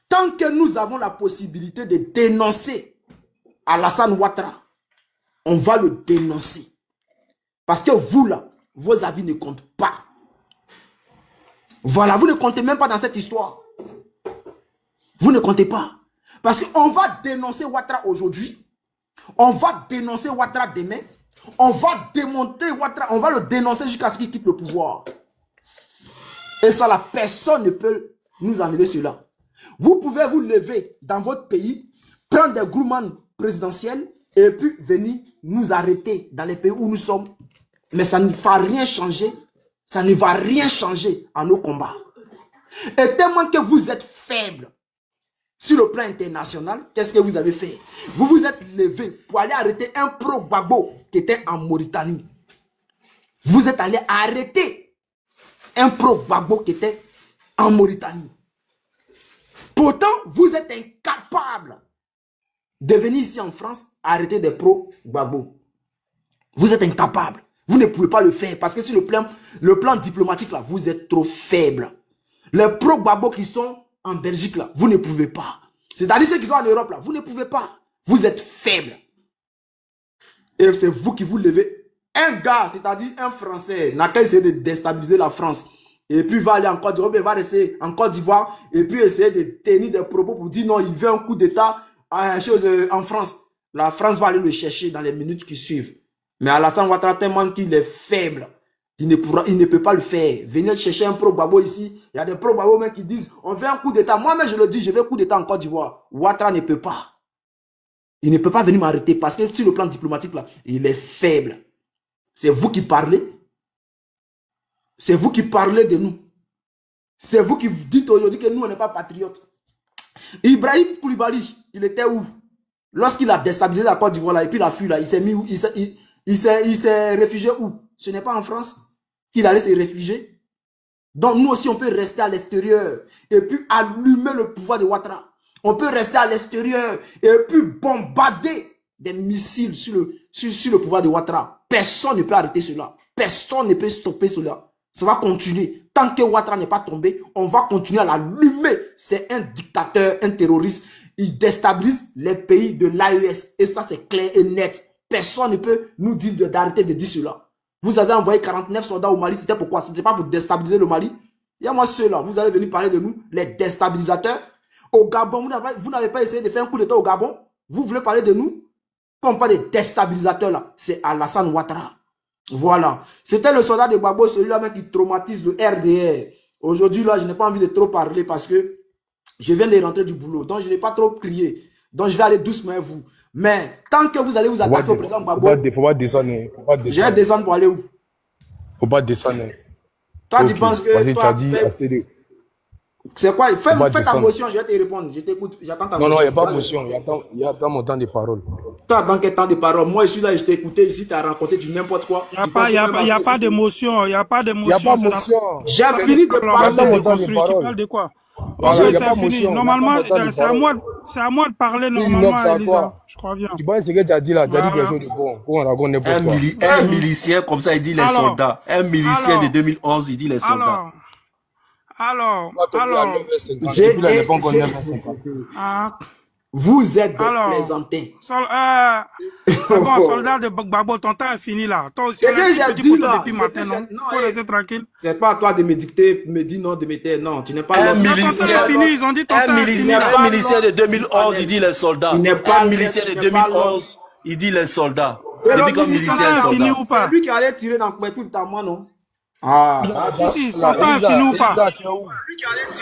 Tant que nous avons la possibilité de dénoncer Alassane Ouattara, on va le dénoncer. Parce que vous, là, vos avis ne comptent pas. Voilà, vous ne comptez même pas dans cette histoire. Vous ne comptez pas. Parce qu'on va dénoncer Ouattara aujourd'hui. On va dénoncer Ouattara demain. On va démonter Ouattara. On va le dénoncer jusqu'à ce qu'il quitte le pouvoir. Et ça, la personne ne peut nous enlever cela. Vous pouvez vous lever dans votre pays, prendre des groupements présidentiels et puis venir nous arrêter dans les pays où nous sommes. Mais ça ne va rien changer. Ça ne va rien changer à nos combats. Et tellement que vous êtes faible sur le plan international, qu'est-ce que vous avez fait? Vous vous êtes levé pour aller arrêter un pro-Gbagbo qui était en Mauritanie. Vous êtes allé arrêter un pro-Gbagbo qui était en Mauritanie. Pourtant, vous êtes incapable de venir ici en France arrêter des pro-Gbagbo. Vous êtes incapable. Vous ne pouvez pas le faire parce que sur le plan diplomatique, là, vous êtes trop faible. Les pro-Gbagbo qui sont en Belgique, là, vous ne pouvez pas. C'est-à-dire ceux qui sont en Europe, là, vous ne pouvez pas. Vous êtes faible. Et c'est vous qui vous levez. Un gars, c'est-à-dire un Français, n'a qu'à essayer de déstabiliser la France. Et puis va aller en Côte d'Ivoire, il va rester en Côte d'Ivoire et puis essayer de tenir des propos pour dire non, il veut un coup d'État en France. La France va aller le chercher dans les minutes qui suivent. Mais Alassane Ouattara, tellement qu'il est faible, il ne peut pas le faire. Venez chercher un pro-Gbagbo ici. Il y a des pro-Gbagbo même qui disent on veut un coup d'État. Moi-même, je le dis, je veux un coup d'État en Côte d'Ivoire. Ouattara ne peut pas. Il ne peut pas venir m'arrêter parce que sur le plan diplomatique, là, il est faible. C'est vous qui parlez. C'est vous qui parlez de nous. C'est vous qui dites aujourd'hui que nous, on n'est pas patriotes. Ibrahim Koulibaly, il était où? Lorsqu'il a déstabilisé la Côte d'Ivoire, là, et puis il a fui, là, il s'est mis où? Il s'est réfugié où? Ce n'est pas en France qu'il allait se réfugier. Donc nous aussi, on peut rester à l'extérieur et puis allumer le pouvoir de Ouattara. On peut rester à l'extérieur et puis bombarder des missiles sur le pouvoir de Ouattara. Personne ne peut arrêter cela. Personne ne peut stopper cela. Ça va continuer. Tant que Ouattara n'est pas tombé, on va continuer à l'allumer. C'est un dictateur, un terroriste. Il déstabilise les pays de l'AES. Et ça, c'est clair et net. Personne ne peut nous dire d'arrêter de dire cela. Vous avez envoyé 49 soldats au Mali. C'était pourquoi? Ce n'était pas pour déstabiliser le Mali. Il y a moi ceux-là. Vous allez venir parler de nous, les déstabilisateurs. Au Gabon, vous n'avez pas essayé de faire un coup d'État au Gabon. Vous voulez parler de nous? Comme pas des déstabilisateurs là. C'est Alassane Ouattara. Voilà. C'était le soldat de Gbagbo, celui-là même qui traumatise le RDR. Aujourd'hui, là, je n'ai pas envie de trop parler parce que je viens de rentrer du boulot. Donc, je n'ai pas trop crié. Donc, je vais aller doucement à vous. Mais tant que vous allez vous attaquer au président Gbagbo, faut pas descendre. je vais descendre pour aller où? Faut pas descendre. Toi, tu penses que... Vas-y, tu as dit assez de... C'est quoi? Fais ta motion, je vais te répondre. Je t'écoute. J'attends ta motion. Non, il n'y a pas de motion. Il y a pas mon temps de parole. Toi, dans quel temps de parole? Moi, je suis là et je t'ai écouté ici, tu as raconté du n'importe quoi. Il n'y a pas de motion. Il n'y a pas de motion. Il n'y a pas de motion. J'ai fini de parler. Tu parles de quoi? C'est fini. Normalement, c'est à moi de parler normalement, Elisa. Je crois bien. Tu vois ce que tu as dit là? Tu as dit quelque chose de bon. On raconte n'importe quoi. Un milicien, comme ça, il dit les soldats. Un milicien de 2011, il dit les soldats. Alors, Vous êtes des plaisantins. C'est bon, soldat de Gbagbo, ton temps est fini là. Toi aussi, c'est que j'ai dit là. Depuis matin, non? Faut laisser tranquille. C'est pas à toi de me dicter, me dire non, de me taire. Non, tu n'es pas un milicien. Ils ont dit un milicien de 2011, il dit les soldats. Un milicien de 2011, il dit les soldats. Depuis comme milicien et soldat. C'est lui qui allait tirer dans le tout le temps, non? Ah, si, son temps est fini ou pas?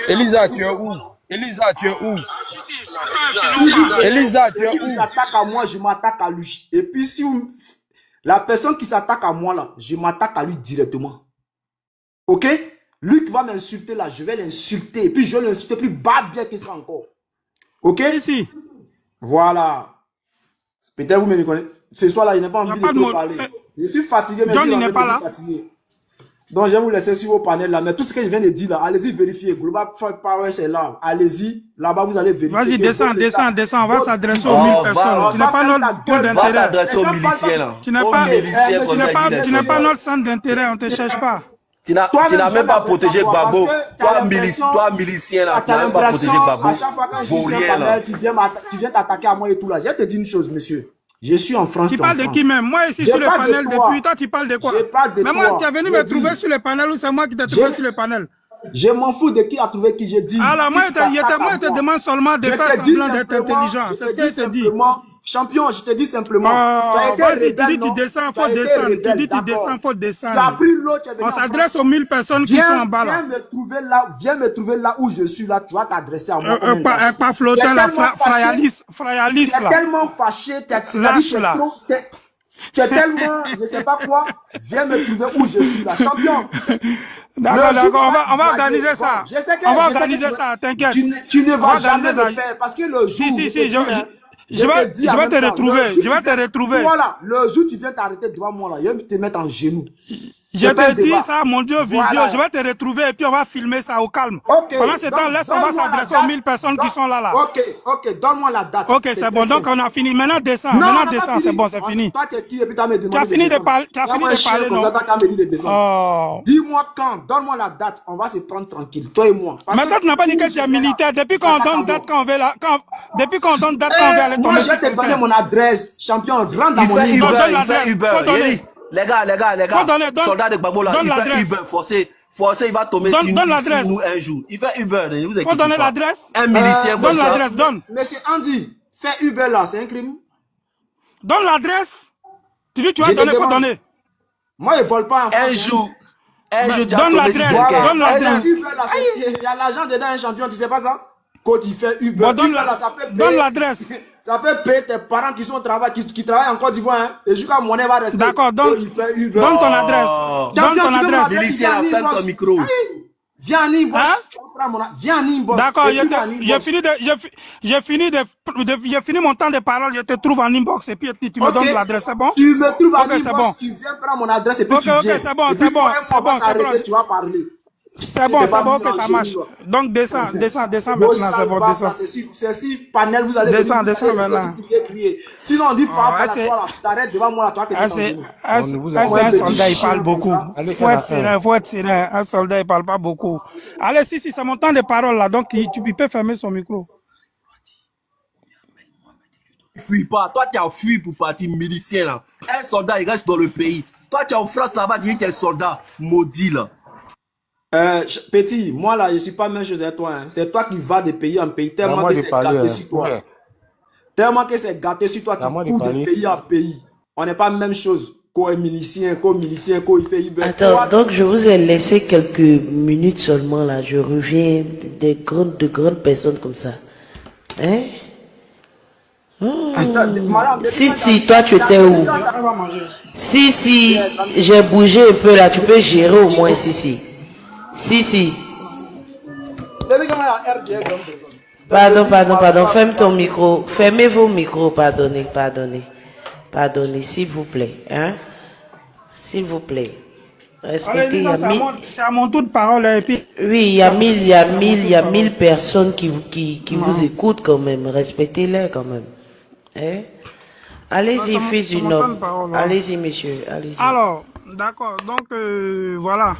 Elisa, tu es où? Elisa, tu es où? Elisa, tu es où? Si s'attaque à moi, je m'attaque à lui. Et puis si la personne qui s'attaque à moi là, je m'attaque à lui directement. Ok? Lui qui va m'insulter là, je vais l'insulter. Et puis je vais l'insulter plus bas bien que ça encore. Ok? Ici. Voilà. Peut-être vous me connaissez. Ce soir là, il n'a pas envie de parler. Je suis fatigué, mais John, il n'est pas là. Donc, je vais vous laisser sur vos panels là. Mais tout ce que je viens de dire là, allez-y vérifier. Global Power, c'est là. Allez-y. Là-bas, vous allez vérifier. Vas-y, descends. On va s'adresser aux 1000 personnes. Tu n'as pas notre cœur d'intérêt. Va t'adresser aux miliciens là. Tu n'as pas notre centre d'intérêt. On ne te cherche pas. Tu n'as même pas protégé Gbagbo. Toi, milicien là, tu n'as même pas protégé Gbagbo. À chaque fois quand je suis sur un panel, tu viens t'attaquer à moi et tout là. Je te dis une chose, monsieur. Je suis en France. Tu parles de qui même? Moi, ici, sur le panel depuis. Toi, tu parles de quoi? Mais moi, tu es venu me trouver sur le panel ou c'est moi qui t'ai trouvé sur le panel? Je m'en fous de qui a trouvé qui j'ai dit. Alors, moi, je te demande seulement de faire semblant d'être intelligent. C'est ce que je te dis. Champion, je te dis simplement. Vas-y, tu dis tu descends, faut descendre. Tu dis tu descends, faut descendre. Tu as pris l'eau, tu es venu. On s'adresse aux 1000 personnes qui sont en bas là. Viens me trouver là où je suis là. Tu vas t'adresser à moi. Pas flottant là, frayaliste là. Tu es tellement fâché, tu es tellement, je sais pas quoi. Viens me trouver où je suis là, champion. D'accord, on va organiser ça. On va organiser ça, t'inquiète. Tu ne vas jamais le faire parce que le jour. Je vais te retrouver. Voilà, le jour où tu viens t'arrêter devant moi là, je vais te mettre en genoux. Je te dis ça, mon Dieu, visio. Voilà. Je vais te retrouver et puis on va filmer ça au calme. Pendant ce temps, laisse, on va s'adresser aux 1000 personnes qui sont là. Ok, donne-moi la date. Ok, c'est bon. Donc on a fini. Maintenant descends. C'est bon, c'est fini. Toi, tu es qui et puis tu as me demandé. Tu as fini de parler. Non? Dis-moi quand. Donne-moi la date. On va se prendre tranquille. Toi et moi. Maintenant, tu n'as pas dit que tu es militaire. Depuis qu'on donne date quand on veut là. Depuis qu'on donne date quand on veut aller tomber. Moi, je vais te donner mon adresse. Champion, rentre dans mon Uber. Il fait Uber. Les gars, soldats de Gbagbo là, il fait Uber, forcé, il va tomber sur nous un jour. Il fait Uber, ne vous inquiétez pas. Faut donner l'adresse. Un milicien, donne l'adresse, donne. Monsieur Andy, fais Uber là, c'est un crime. Donne l'adresse. Tu dis tu vas donner, faut donner. Moi, je vole pas en France. Un jour, donne l'adresse. Il y a l'argent dedans, un champion, tu sais pas ça? Quand il fait Uber, donne l'adresse. Ça peut payer tes parents qui sont au travail, qui travaillent en Côte d'Ivoire, hein, et jusqu'à monnaie va rester. D'accord, donne ton adresse. Donne ton adresse. Milicien, ferme ton micro. Viens en inbox. Viens en inbox. D'accord, j'ai fini mon temps de parole, je te trouve en inbox et puis tu me donnes l'adresse, c'est bon? Tu me trouves en inbox, tu viens prendre mon adresse et puis tu viens. Ok, c'est bon. Tu vas parler. C'est bon, que ça marche. Donc descends maintenant, c'est bon, descends. C'est si panel, vous allez descends maintenant. Sinon on dit tu t'arrêtes devant moi là, tu vas un soldat, il parle beaucoup. Faut être serein, un soldat, il parle pas beaucoup. Allez, si, c'est mon temps de parole là, donc tu peux fermer son micro. Fuis pas, toi tu as fui pour partir milicien là. Un soldat, il reste dans le pays. Toi tu es en France là-bas, tu dis que tu es soldat, maudit là. Petit, moi là, je suis pas même chose à toi. Hein. C'est toi qui vas de pays en pays. Tellement que c'est gâté sur toi. Tellement que c'est gâté sur toi, tu cours de pays en pays. On n'est pas même chose qu'un milicien, qu'il fait Uber. Attends, donc je vous ai laissé quelques minutes seulement là. Je reviens de grandes personnes comme ça. Hein? Si, toi tu étais où? Si, j'ai bougé un peu là, tu peux gérer au moins si. Pardon, ferme ton micro. Fermez vos micros, pardonnez, s'il vous plaît. Hein? S'il vous plaît. Respectez. C'est à mon tour de parole. Et puis... Oui, il y a 1000 personnes qui vous écoutent quand même. Respectez-les quand même. Hein? Allez-y, fils du homme. Allez-y, monsieur. Allez-y. Alors, d'accord. Donc, voilà.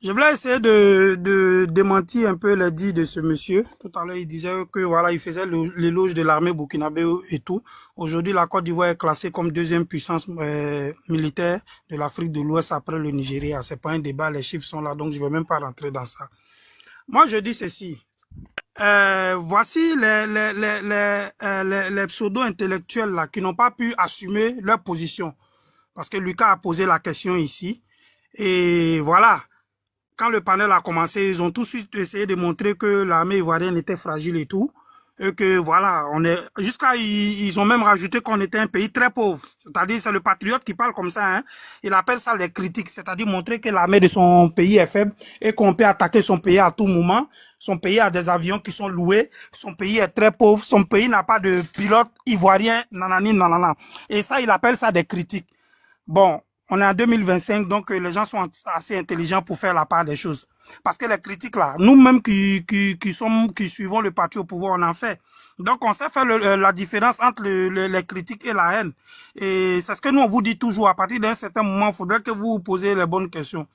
Je voulais essayer de démentir un peu les dits de ce monsieur. Tout à l'heure, il disait que voilà, il faisait l'éloge de l'armée burkinabé et tout. Aujourd'hui, la Côte d'Ivoire est classée comme deuxième puissance militaire de l'Afrique de l'Ouest après le Nigeria. C'est pas un débat, les chiffres sont là, donc je ne vais même pas rentrer dans ça. Moi, je dis ceci. Voici les pseudo-intellectuels là qui n'ont pas pu assumer leur position. Parce que Lucas a posé la question ici. Et voilà. Quand le panel a commencé, ils ont tout de suite essayé de montrer que l'armée ivoirienne était fragile et tout. Et que voilà, jusqu'à ils ont même rajouté qu'on était un pays très pauvre. C'est-à-dire, c'est le patriote qui parle comme ça, hein. Il appelle ça des critiques. C'est-à-dire montrer que l'armée de son pays est faible et qu'on peut attaquer son pays à tout moment. Son pays a des avions qui sont loués. Son pays est très pauvre. Son pays n'a pas de pilote ivoirien, nanani, nanana. Et ça, il appelle ça des critiques. Bon. On est en 2025, donc les gens sont assez intelligents pour faire la part des choses. Parce que les critiques là, nous-mêmes qui suivons le parti au pouvoir, on en fait. Donc on sait faire la différence entre les critiques et la haine. Et c'est ce que nous on vous dit toujours, à partir d'un certain moment, il faudrait que vous vous posez les bonnes questions.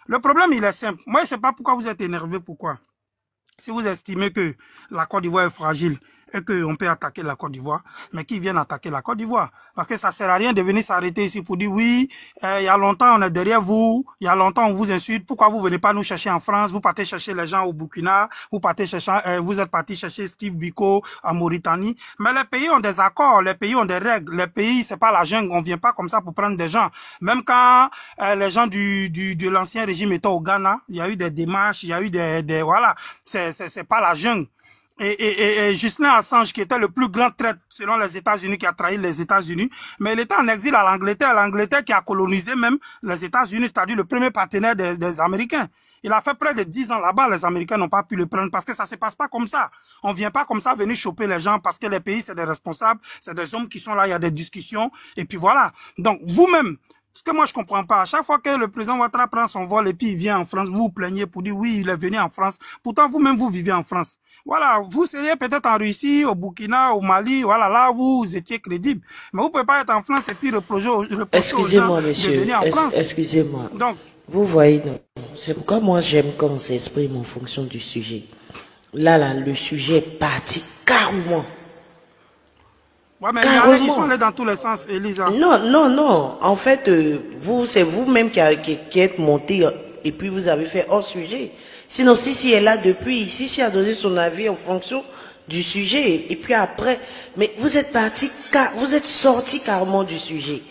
Le problème, il est simple. Moi, je ne sais pas pourquoi vous êtes énervé, pourquoi. Si vous estimez que la Côte d'Ivoire est fragile, et qu'on peut attaquer la Côte d'Ivoire, mais qui viennent attaquer la Côte d'Ivoire. Parce que ça sert à rien de venir s'arrêter ici pour dire oui, il y a longtemps on est derrière vous, il y a longtemps on vous insulte, pourquoi vous venez pas nous chercher en France, vous partez chercher les gens au Burkina, vous êtes parti chercher Steve Biko en Mauritanie. Mais les pays ont des accords, les pays ont des règles, les pays c'est pas la jungle, on vient pas comme ça pour prendre des gens. Même quand les gens de l'ancien régime étaient au Ghana, il y a eu des démarches, il y a eu des voilà, c'est pas la jungle. Et Ghislain Assange, qui était le plus grand traître selon les États-Unis, qui a trahi les États-Unis, mais il était en exil à l'Angleterre qui a colonisé même les États-Unis, c'est-à-dire le premier partenaire des Américains. Il a fait près de 10 ans là-bas, les Américains n'ont pas pu le prendre parce que ça se passe pas comme ça. On vient pas comme ça venir choper les gens parce que les pays, c'est des responsables, c'est des hommes qui sont là, il y a des discussions, et puis voilà. Donc, vous-même, ce que moi je comprends pas, à chaque fois que le président Ouattara prend son vol et puis il vient en France, vous vous plaignez pour dire oui, il est venu en France. Pourtant, vous-même, vous vivez en France. Voilà, vous seriez peut-être en Russie, au Burkina, au Mali, voilà, là, vous étiez crédible. Mais vous pouvez pas être en France et puis reprocher aux gens de venir en France. Excusez-moi. Donc, vous voyez, c'est pourquoi moi j'aime quand on s'exprime en fonction du sujet. Là, le sujet est parti carrément. Ouais, mais ils sont allés dans tous les sens, Elisa. Non. En fait, c'est vous-même qui êtes monté et puis vous avez fait hors sujet. Sinon, si elle est là depuis, si a donné son avis en fonction du sujet, et puis après, mais vous êtes parti, vous êtes sorti carrément du sujet.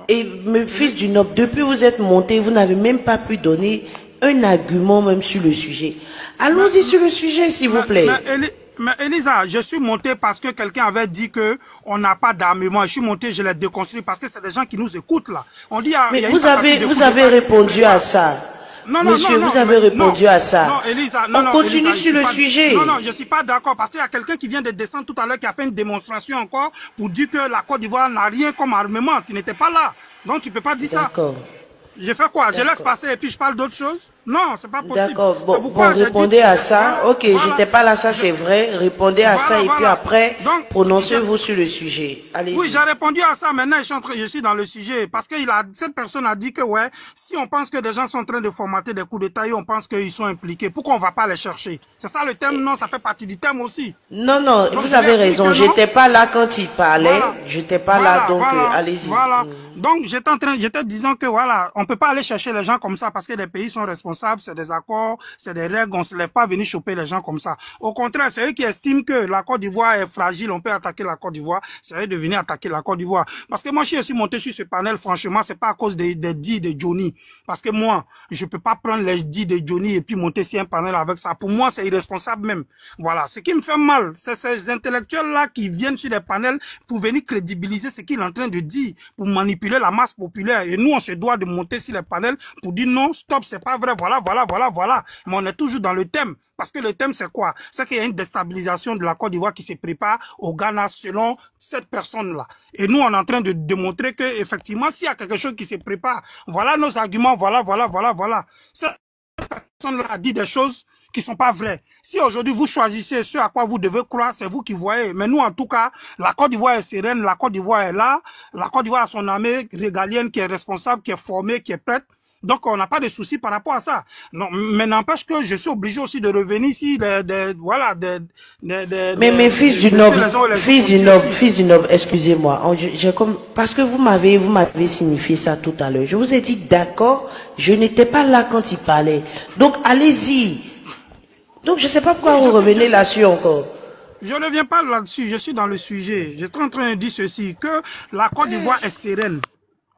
Et mes fils du Nord, depuis vous êtes monté, vous n'avez même pas pu donner un argument même sur le sujet. Allons-y sur le sujet, s'il vous plaît. Mais Elisa, je suis monté parce que quelqu'un avait dit que on n'a pas d'armement. Je suis monté, je l'ai déconstruit parce que c'est des gens qui nous écoutent là. On dit, mais vous avez répondu à ça. Non, Monsieur, vous avez répondu à ça. Non, Elisa, on continue sur le sujet. Non, je suis pas d'accord parce qu'il y a quelqu'un qui vient de descendre tout à l'heure qui a fait une démonstration encore pour dire que la Côte d'Ivoire n'a rien comme armement. Tu n'étais pas là. Donc tu peux pas dire ça. D'accord. J'ai fait quoi? Je laisse passer et puis je parle d'autre chose? Non, c'est pas possible. D'accord. Bon, répondez à ça. Voilà, ok, j'étais pas là, ça c'est vrai. Répondez à ça et puis après, prononcez-vous sur le sujet. Allez-y. Oui, j'ai répondu à ça. Maintenant, je suis dans le sujet parce que cette personne a dit que ouais, si on pense que des gens sont en train de formater des coups d'État et on pense qu'ils sont impliqués, pourquoi on va pas les chercher? C'est ça le thème? Non, ça fait partie du thème aussi. Non, donc, vous avez raison. J'étais pas là quand il parlait. J'étais pas là, donc allez-y. Voilà. Donc, j'étais disant que voilà, on peut pas aller chercher les gens comme ça parce que les pays sont responsables, c'est des accords, c'est des règles, on se lève pas venir choper les gens comme ça. Au contraire, c'est eux qui estiment que la Côte d'Ivoire est fragile, on peut attaquer la Côte d'Ivoire, c'est eux de venir attaquer la Côte d'Ivoire. Parce que moi, je suis monté sur ce panel, franchement, c'est pas à cause des dits de Johnny. Parce que moi, je peux pas prendre les dits de Johnny et puis monter sur un panel avec ça. Pour moi, c'est irresponsable même. Voilà. Ce qui me fait mal, c'est ces intellectuels-là qui viennent sur les panels pour venir crédibiliser ce qu'il est en train de dire, pour manipuler la masse populaire. Et nous, on se doit de monter sur les panels pour dire non, stop, c'est pas vrai, voilà. Mais on est toujours dans le thème. Parce que le thème, c'est quoi? C'est qu'il y a une déstabilisation de la Côte d'Ivoire qui se prépare au Ghana selon cette personne-là. Et nous, on est en train de démontrer que, effectivement, s'il y a quelque chose qui se prépare, voilà nos arguments, voilà. Cette personne-là a dit des choses qui sont pas vraies. Si aujourd'hui vous choisissez ce à quoi vous devez croire, c'est vous qui voyez. Mais nous, en tout cas, la Côte d'Ivoire est sereine, la Côte d'Ivoire est là, la Côte d'Ivoire a son armée régalienne qui est responsable, qui est formée, qui est prête. Donc, on n'a pas de souci par rapport à ça. Non, mais n'empêche que je suis obligé aussi de revenir ici, voilà, mais fils du noble, excusez-moi. Parce que vous m'avez signifié ça tout à l'heure. Je vous ai dit, d'accord, je n'étais pas là quand il parlait. Donc, allez-y. Donc, je ne sais pas pourquoi vous revenez là-dessus encore. Je ne reviens pas là-dessus, je suis dans le sujet. Je suis en train de dire ceci, que la Côte d'Ivoire est sereine.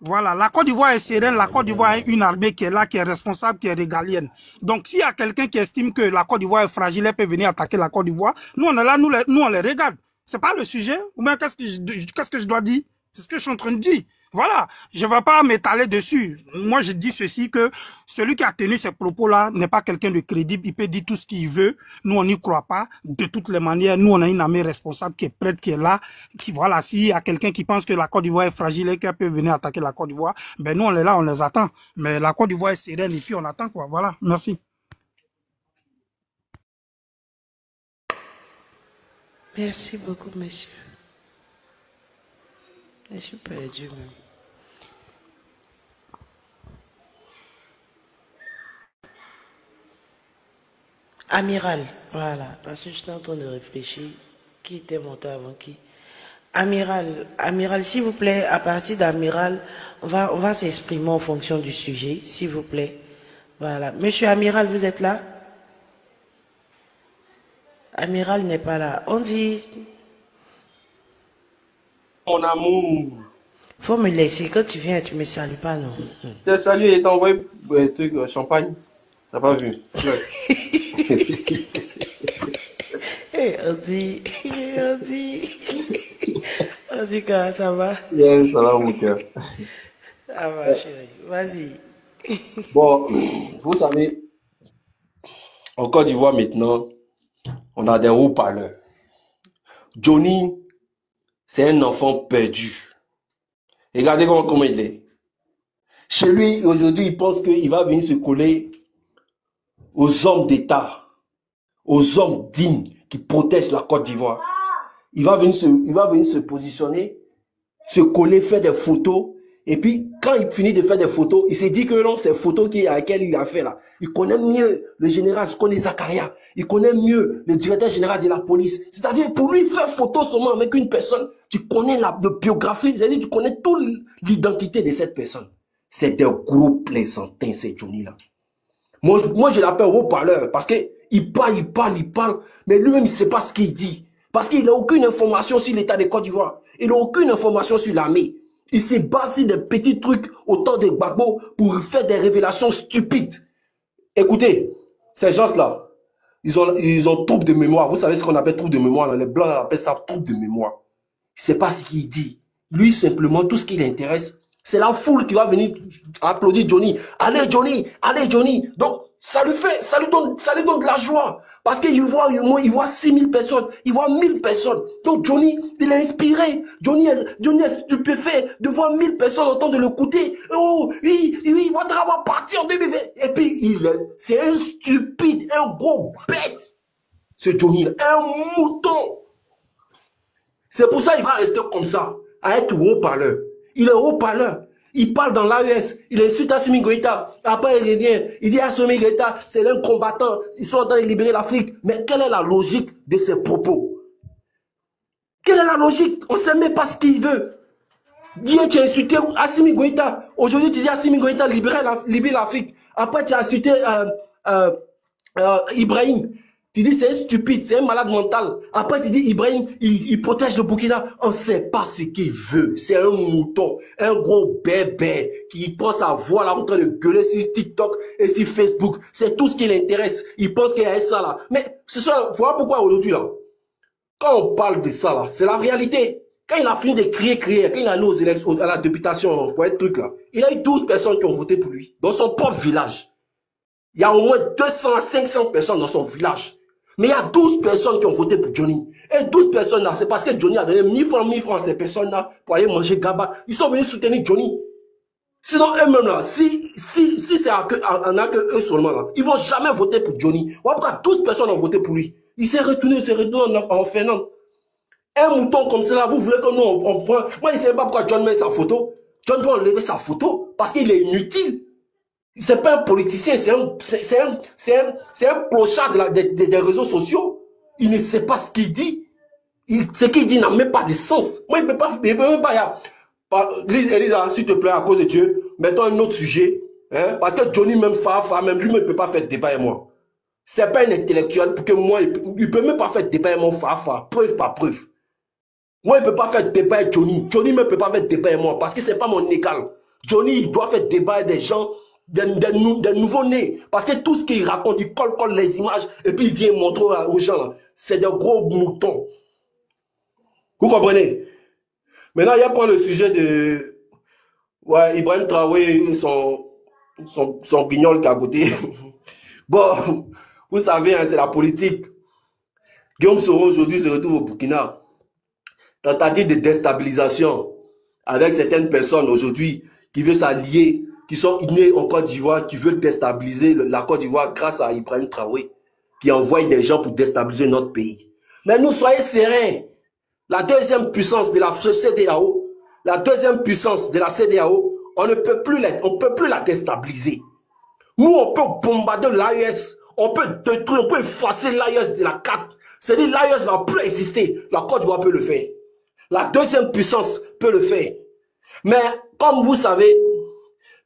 Voilà, la Côte d'Ivoire est sereine, la Côte d'Ivoire est une armée qui est là, qui est responsable, qui est régalienne. Donc, s'il y a quelqu'un qui estime que la Côte d'Ivoire est fragile, elle peut venir attaquer la Côte d'Ivoire. Nous, on est là, nous, on les regarde. C'est pas le sujet. Ou bien, qu'est-ce que je dois dire? C'est ce que je suis en train de dire. Voilà, je ne vais pas m'étaler dessus. Moi, je dis ceci, que celui qui a tenu ces propos-là n'est pas quelqu'un de crédible. Il peut dire tout ce qu'il veut. Nous, on n'y croit pas. De toutes les manières, nous, on a une armée responsable qui est prête, qui est là. Qui, voilà, s'il y a quelqu'un qui pense que la Côte d'Ivoire est fragile et qu'elle peut venir attaquer la Côte d'Ivoire, ben nous, on est là, on les attend. Mais la Côte d'Ivoire est sereine et puis on attend, quoi. Voilà, merci. Merci beaucoup, monsieur. Je suis perdu, même. Amiral, voilà, parce que j'étais en train de réfléchir. Qui était monté avant qui? Amiral, s'il vous plaît, à partir d'Amiral, on va s'exprimer en fonction du sujet, s'il vous plaît. Voilà. Monsieur Amiral, vous êtes là? Amiral n'est pas là. On dit... Mon amour. Faut me laisser. Quand tu viens, tu me salues pas, non? Je t'ai salué et t'ai envoyé un truc champagne. T'as pas vu? On dit comment ça va? Bien, ça va mon cœur. Ça va, chérie. Vas-y. Bon, vous savez, en Côte d'Ivoire maintenant, on a des haut-parleurs. Johnny, c'est un enfant perdu. Regardez comment il est. Chez lui, aujourd'hui, il pense qu'il va venir se coller aux hommes d'État, aux hommes dignes qui protègent la Côte d'Ivoire. Il va venir se positionner, se coller, faire des photos. Et puis, quand il finit de faire des photos, il s'est dit que non, ces photos à laquelle il a fait là, il connaît mieux le général, il connaît Zakaria, il connaît mieux le directeur général de la police. C'est-à-dire, pour lui, faire photo seulement avec une personne, tu connais la biographie, c'est-à-dire, tu connais toute l'identité de cette personne. C'est des gros plaisantins, ces Johnny-là. Moi, je l'appelle haut-parleur parce que il parle, mais lui-même, il ne sait pas ce qu'il dit. Parce qu'il n'a aucune information sur l'état de Côte d'Ivoire. Il n'a aucune information sur l'armée. Il s'est basé des petits trucs au temps de Gbagbo pour faire des révélations stupides. Écoutez, ces gens-là, ils ont trouble de mémoire. Vous savez ce qu'on appelle trouble de mémoire. Les Blancs appellent ça trouble de mémoire. Il ne sait pas ce qu'il dit. Lui, simplement, tout ce qui l'intéresse, c'est la foule qui va venir applaudir Johnny. Allez Johnny, allez Johnny. Donc, ça lui donne de la joie. Parce qu'il voit 6000 personnes, il voit 1000 personnes. Donc Johnny, il est inspiré. Johnny est stupéfait de voir 1000 personnes en train de l'écouter. Oh, oui, Ouattara va partir en 2020. Et puis, c'est un stupide, un gros bête. Ce Johnny, un mouton. C'est pour ça qu'il va rester comme ça, à être haut-parleur. Il est haut-parleur. Il parle dans l'AES, il insulte Assimi Goïta. Après, il revient, il dit Assimi Goïta, c'est un combattant, ils sont en train de libérer l'Afrique. Mais quelle est la logique de ces propos? Quelle est la logique? On ne sait même pas ce qu'il veut. Hier, tu as insulté Assimi Goïta. Aujourd'hui, tu dis Assimi Goïta, libérer l'Afrique. Après, tu as insulté Ibrahim. Tu dis c'est un stupide, c'est un malade mental. Après tu dis Ibrahim, il protège le Burkina. On ne sait pas ce qu'il veut. C'est un mouton, un gros bébé qui prend sa voix là en train de gueuler sur TikTok et sur Facebook. C'est tout ce qui l'intéresse. Il pense qu'il y a ça là. Mais c'est ça, voilà pourquoi aujourd'hui là, quand on parle de ça là, c'est la réalité. Quand il a fini de crier, quand il est allé aux élections, à la députation pour être truc là, il a eu 12 personnes qui ont voté pour lui dans son propre village. Il y a au moins 200 à 500 personnes dans son village. Mais il y a 12 personnes qui ont voté pour Johnny. Et 12 personnes là, c'est parce que Johnny a donné 1000 francs à ces personnes là pour aller manger Gaba. Ils sont venus soutenir Johnny. Sinon, eux-mêmes là, si c'est en a que eux seulement là, ils vont jamais voter pour Johnny. Voilà pourquoi 12 personnes ont voté pour lui. Il s'est retourné en Finlande. Un mouton comme cela, vous voulez que nous on prend. Moi, je ne sais pas pourquoi John met sa photo. John doit enlever sa photo parce qu'il est inutile. C'est pas un politicien, c'est un clochard des réseaux sociaux. Il ne sait pas ce qu'il dit. Ce qu'il dit n'a même pas de sens. Moi, il ne peut pas, même pas. Elisa, s'il te plaît, à cause de Dieu, mettons un autre sujet. Hein, parce que Johnny, même Fafa, même lui, ne peut pas faire de débat avec moi. C'est pas un intellectuel pour que moi, il peut même pas faire de débat avec moi, Fafa. Preuve par preuve. Moi, il peut pas faire de débat avec Johnny. Johnny ne peut pas faire de débat avec moi parce que c'est pas mon égal. Johnny, il doit faire de débat avec des gens, des nouveaux-nés. Parce que tout ce qu'il raconte, il colle les images et puis il vient montrer aux gens. C'est des gros moutons. Vous comprenez? Maintenant, il y a pas le sujet de... Ouais, Ibrahim Traoré, son guignol qui a côté. Bon, vous savez, hein, c'est la politique. Guillaume Soro aujourd'hui se retrouve au Burkina. Tentative de déstabilisation avec certaines personnes aujourd'hui qui veulent s'allier, qui sont innées en Côte d'Ivoire, qui veulent déstabiliser la Côte d'Ivoire grâce à Ibrahim Traoré, qui envoie des gens pour déstabiliser notre pays. Mais nous, soyez sereins. La deuxième puissance de la CEDEAO, on ne peut plus la déstabiliser. Nous, on peut bombarder l'AES, on peut détruire, on peut effacer l'AES de la carte. C'est-à-dire l'AES ne va plus exister. La Côte d'Ivoire peut le faire. La deuxième puissance peut le faire. Mais comme vous savez,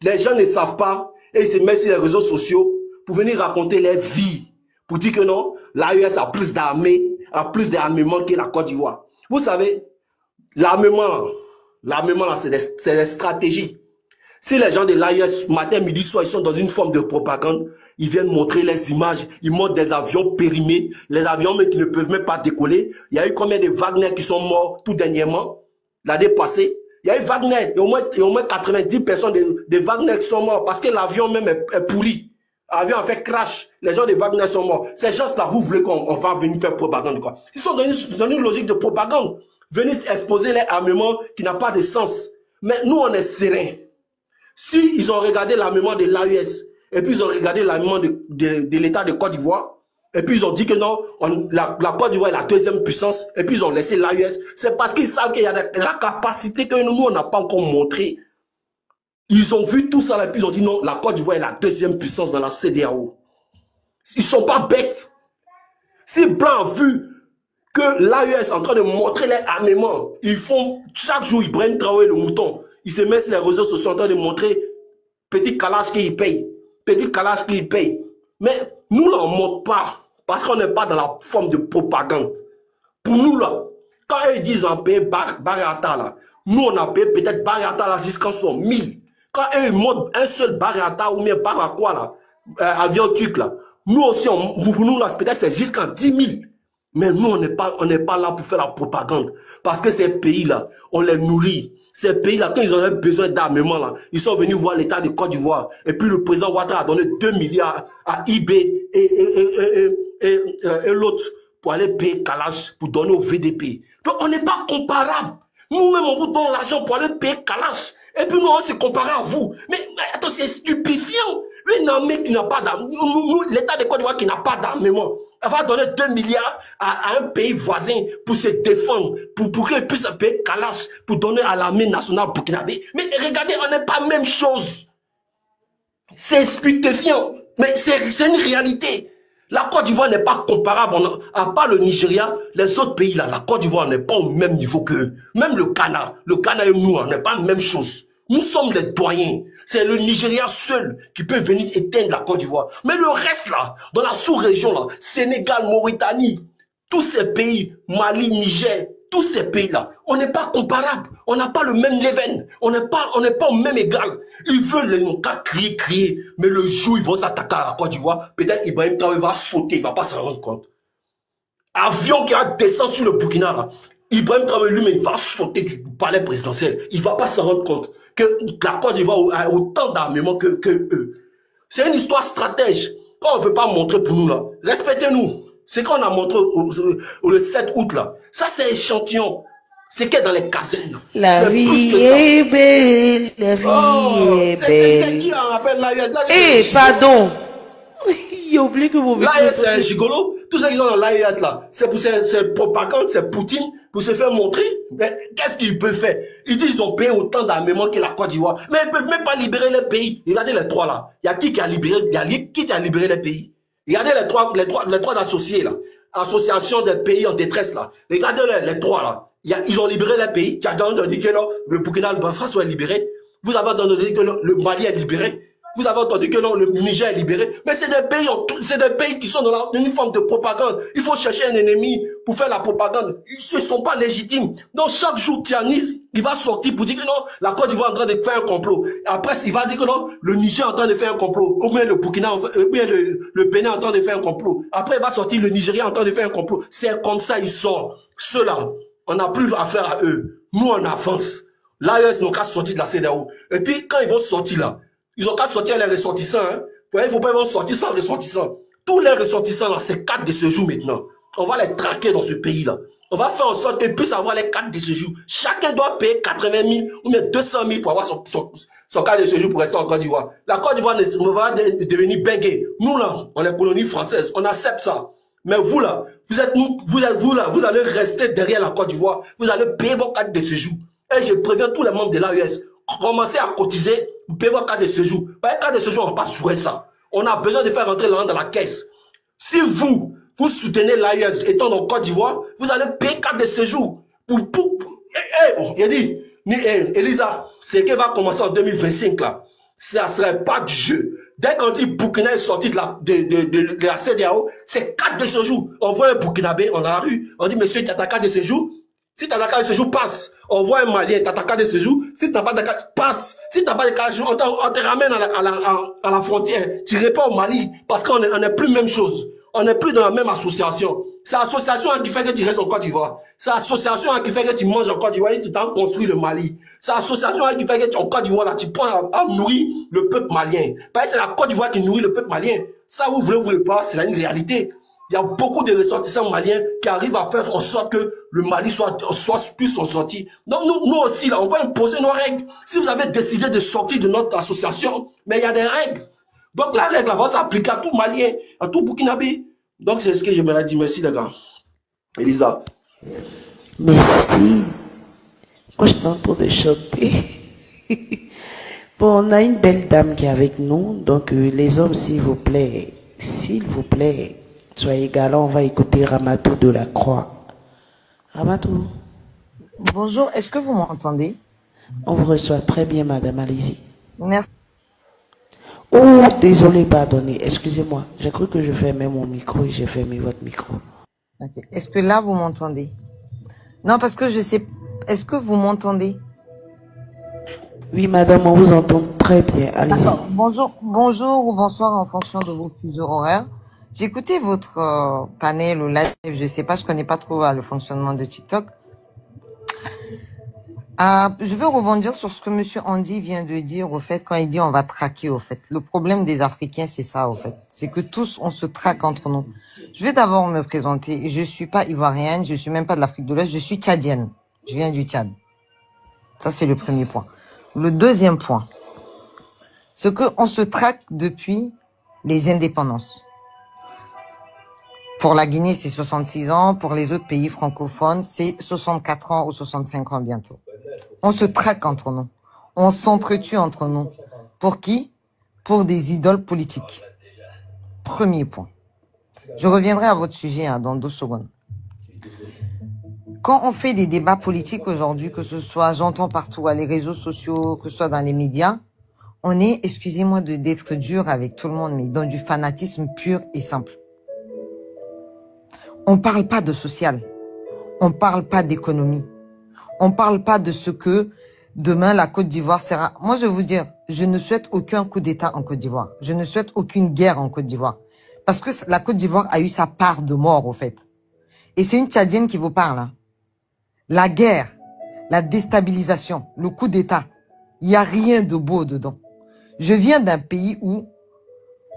les gens ne savent pas et ils se mettent sur les réseaux sociaux pour venir raconter leur vie. Pour dire que non, l'AES a plus d'armées, a plus d'armement que la Côte d'Ivoire. Vous savez, l'armement là, c'est des stratégies. Si les gens de l'AES, matin, midi, soir, ils sont dans une forme de propagande, ils viennent montrer les images, ils montrent des avions périmés, les avions mais qui ne peuvent même pas décoller. Il y a eu combien de Wagner qui sont morts tout dernièrement, l'année passée. Il y a eu Wagner, il y a au moins 90 personnes de Wagner qui sont morts parce que l'avion même est pourri. L'avion a fait crash, les gens de Wagner sont morts. Ces gens-là, vous voulez qu'on va venir faire propagande quoi? Ils sont dans une logique de propagande. Venir exposer les armements qui n'a pas de sens. Mais nous, on est sereins. Si ils ont regardé l'armement de l'AES, et puis ils ont regardé l'armement de l'État de Côte d'Ivoire, et puis ils ont dit que non, la Côte d'Ivoire est la deuxième puissance, et puis ils ont laissé l'AES, c'est parce qu'ils savent qu'il y a la capacité que nous, on n'a pas encore montré. Ils ont vu tout ça, et puis ils ont dit non, la Côte d'Ivoire est la deuxième puissance dans la CEDEAO. Ils sont pas bêtes. Si Blanc a vu que l'AES est en train de montrer les armements, ils font, chaque jour, ils prennent Traoré le mouton. Ils se mettent sur les réseaux sociaux en train de montrer petit calage qu'ils payent. Petit calage qu'ils payent. Mais nous, là, on ne montre pas. Parce qu'on n'est pas dans la forme de propagande. Pour nous, là, quand ils disent on paye Barata, là, nous, on a payé peut-être Barata, là, jusqu'en son 1000. Quand ils montrent un seul Barata ou bien Barakwa, là, avion turc, là, nous aussi, pour nous, là, peut-être c'est jusqu'en 10 000. Mais nous, on n'est pas là pour faire la propagande. Parce que ces pays-là, on les nourrit. Ces pays-là, quand ils ont besoin d'armement, là, ils sont venus voir l'État de Côte d'Ivoire. Et puis le président Ouattara a donné 2 milliards à IB et l'autre pour aller payer Kalash, pour donner au VDP. Donc on n'est pas comparable. Nous-mêmes, on vous donne l'argent pour aller payer Kalash. Et puis nous, on se compare à vous. Mais attends, c'est stupéfiant. Une armée qui n'a pas d'armement, l'État de Côte d'Ivoire qui n'a pas d'armement, elle va donner 2 milliards à un pays voisin pour se défendre, pour qu'il puisse payer Kalash, pour donner à l'armée nationale burkinabé. Mais regardez, on n'est pas la même chose. C'est stupéfiant, mais c'est une réalité. La Côte d'Ivoire n'est pas comparable, à part le Nigeria, les autres pays là, la Côte d'Ivoire n'est pas au même niveau qu'eux. Même le Ghana et nous, on n'est pas la même chose. Nous sommes les doyens. C'est le Nigeria seul qui peut venir éteindre la Côte d'Ivoire. Mais le reste là, dans la sous-région là, Sénégal, Mauritanie, tous ces pays, Mali, Niger, tous ces pays là, on n'est pas comparable. On n'a pas le même level. On n'est pas au même égal. Ils veulent les cas crier. Mais le jour où ils vont s'attaquer à la Côte d'Ivoire, peut-être Ibrahim Traoré va sauter, il va pas s'en rendre compte. Avion qui va descendre sur le Burkina là, Ibrahim Traoré lui-même, il va sauter du palais présidentiel. Il va pas s'en rendre compte que la Côte d'Ivoire a autant d'armements que eux. C'est une histoire stratège. Quand on ne veut pas montrer pour nous là, respectez-nous. C'est qu'on a montré le 7 août là. Ça c'est échantillon. C'est qu'il y a dans les casernes. La vie est belle, la vie est belle. C'est qui en appelle la vie? Eh, pardon. Il a oublié que mon micro... L'AES, c'est un gigolo. Tous ceux qui sont dans l'AES, là, c'est pour cette propagande, c'est Poutine, pour se faire montrer. Mais qu'est-ce qu'ils peuvent faire? Ils disent qu'ils ont payé autant d'armement que la Côte d'Ivoire. Mais ils peuvent même pas libérer les pays. Regardez les trois, là. Il y a qui a libéré, qui a libéré les pays? Regardez les trois associés, là. Association des pays en détresse, là. Regardez les trois, là. Ils ont libéré les pays. Qui a donné que le Burkina Faso est libéré. Vous avez entendu que le Mali est libéré. Vous avez entendu que non, le Niger est libéré. Mais c'est des pays qui sont dans une forme de propagande. Il faut chercher un ennemi pour faire la propagande. Ils ne sont pas légitimes. Donc chaque jour, Tianis, il va sortir pour dire que non, la Côte d'Ivoire est en train de faire un complot. Après, il va dire que non, le Niger est en train de faire un complot. Ou bien le Burkina, ou bien le Bénin est en train de faire un complot. Après, il va sortir le Nigeria en train de faire un complot. C'est comme ça, ils sortent. Ceux-là, on n'a plus affaire à eux. Nous, on avance. L'AES n'ont qu'à sortir de la CEDEAO. Et puis, quand ils vont sortir là, ils ont qu'à sortir les ressortissants. Hein. Il ne faut pas sortir sans ressortissants. Tous les ressortissants, là, c'est 4 de séjour maintenant. On va les traquer dans ce pays-là. On va faire en sorte qu'ils puissent avoir les 4 de séjour. Chacun doit payer 80 000 ou bien 200 000 pour avoir son carte de séjour pour rester en Côte d'Ivoire. La Côte d'Ivoire va devenir bengue. Nous, là, on est colonie française. On accepte ça. Mais vous, là, vous allez rester derrière la Côte d'Ivoire. Vous allez payer vos cartes de séjour. Et je préviens tous les membres de l'AES. Commencez à cotiser, vous payez votre carte de séjour. Par carte de séjour, on ne va pas jouer ça. On a besoin de faire rentrer l'argent dans la caisse. Si vous soutenez l'AES étant dans Côte d'Ivoire, vous allez payer carte de séjour. Il a dit, Elisa, ce qui va commencer en 2025 là, ça ne serait pas du jeu. Dès qu'on dit Burkina est sorti de la CEDEAO, c'est carte de séjour. On voit un Burkinabé dans la rue, on dit, monsieur, tu as ta carte de séjour. Si tu as ta carte de séjour, passe. On voit un Malien, tu as ta carte de séjour. Si tu n'as pas de carte, passe. Si tu n'as pas de carte de séjour, on te ramène à la frontière. Tu n'irais pas au Mali parce qu'on n'est plus même chose. On n'est plus dans la même association. C'est l'association qui fait que tu restes en Côte d'Ivoire. C'est l'association qui fait que tu manges en Côte d'Ivoire et tu t'en construis le Mali. C'est l'association qui fait que tu es en Côte d'Ivoire, là, tu prends à nourrir le peuple malien. Parce que c'est la Côte d'Ivoire qui nourrit le peuple malien. Ça, vous voulez ou vous voulez pas, c'est une réalité. Il y a beaucoup de ressortissants maliens qui arrivent à faire en sorte que le Mali puisse en sortir. Donc nous aussi, là, on va imposer nos règles. Si vous avez décidé de sortir de notre association, mais il y a des règles. Donc la règle va s'appliquer à tout Malien, à tout Burkinabé. Donc c'est ce que je me dis. Merci les gars. Elisa. Merci. Moi je suis en train de chanter. Bon, on a une belle dame qui est avec nous. Donc les hommes, s'il vous plaît, soyez galants, on va écouter Ramatou de la Croix. Ramatou. Bonjour, est-ce que vous m'entendez? On vous reçoit très bien, madame, allez-y. Merci. Oh, désolé, pardonnez, excusez-moi. J'ai cru que je fermais mon micro et j'ai fermé votre micro. Okay. Est-ce que là, vous m'entendez? Non, parce que je sais... Est-ce que vous m'entendez? Oui, madame, on vous entend très bien, allez-y. Bonjour ou bonsoir en fonction de vos fuseaux horaires. J'ai écouté votre panel ou live, je sais pas, je connais pas trop le fonctionnement de TikTok. Je veux rebondir sur ce que monsieur Andy vient de dire, au fait, quand il dit on va traquer, au fait. Le problème des Africains, c'est ça, au fait. C'est que tous, on se traque entre nous. Je vais d'abord me présenter. Je suis pas ivoirienne, je suis même pas de l'Afrique de l'Ouest, je suis tchadienne. Je viens du Tchad. Ça, c'est le premier point. Le deuxième point, c'est que on se traque depuis les indépendances. Pour la Guinée, c'est 66 ans. Pour les autres pays francophones, c'est 64 ans ou 65 ans bientôt. On se traque entre nous. On s'entretue entre nous. Pour qui? Pour des idoles politiques. Premier point. Je reviendrai à votre sujet dans 2 secondes. Quand on fait des débats politiques aujourd'hui, que ce soit, j'entends partout, à les réseaux sociaux, que ce soit dans les médias, on est, excusez-moi d'être dur avec tout le monde, mais dans du fanatisme pur et simple. On parle pas de social. On parle pas d'économie. On parle pas de ce que demain la Côte d'Ivoire sera. Moi, je vais vous dire, je ne souhaite aucun coup d'État en Côte d'Ivoire. Je ne souhaite aucune guerre en Côte d'Ivoire. Parce que la Côte d'Ivoire a eu sa part de mort, au fait. Et c'est une Tchadienne qui vous parle. Hein. La guerre, la déstabilisation, le coup d'État, il n'y a rien de beau dedans. Je viens d'un pays où,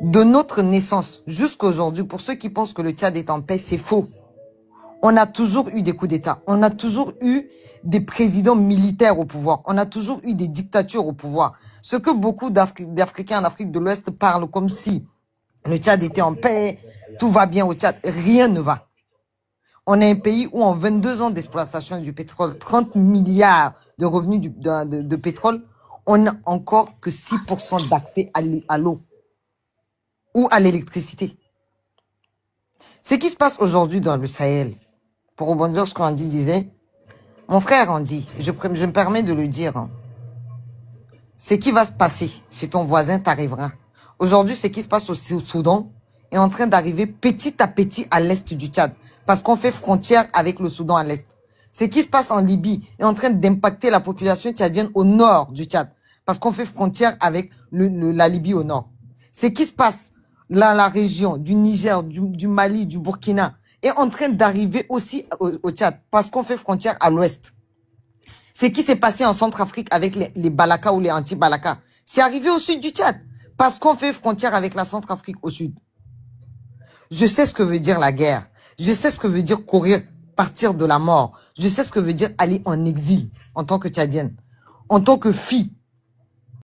de notre naissance jusqu'à aujourd'hui, pour ceux qui pensent que le Tchad est en paix, c'est faux. On a toujours eu des coups d'État. On a toujours eu des présidents militaires au pouvoir. On a toujours eu des dictatures au pouvoir. Ce que beaucoup d'Africains en Afrique de l'Ouest parlent comme si Le Tchad était en paix, tout va bien au Tchad. Rien ne va. On est un pays où en 22 ans d'exploitation du pétrole, 30 milliards de revenus de pétrole, on n'a encore que 6% d'accès à l'eau ou à l'électricité. Ce qui se passe aujourd'hui dans le Sahel, pour rebondir sur ce qu'Andy disait, mon frère Andy, je me permets de le dire, hein, ce qui va se passer chez ton voisin t'arrivera. Aujourd'hui, ce qui se passe au Soudan est en train d'arriver petit à petit à l'est du Tchad, parce qu'on fait frontière avec le Soudan à l'est. Ce qui se passe en Libye est en train d'impacter la population tchadienne au nord du Tchad, parce qu'on fait frontière avec la Libye au nord. Ce qui se passe dans la région du Niger, du Mali, du Burkina, est en train d'arriver aussi au Tchad, parce qu'on fait frontière à l'ouest. Ce qui s'est passé en Centrafrique avec les Balaka ou les anti-Balaka, c'est arrivé au sud du Tchad, parce qu'on fait frontière avec la Centrafrique au sud. Je sais ce que veut dire la guerre. Je sais ce que veut dire courir, partir de la mort. Je sais ce que veut dire aller en exil en tant que Tchadienne. En tant que fille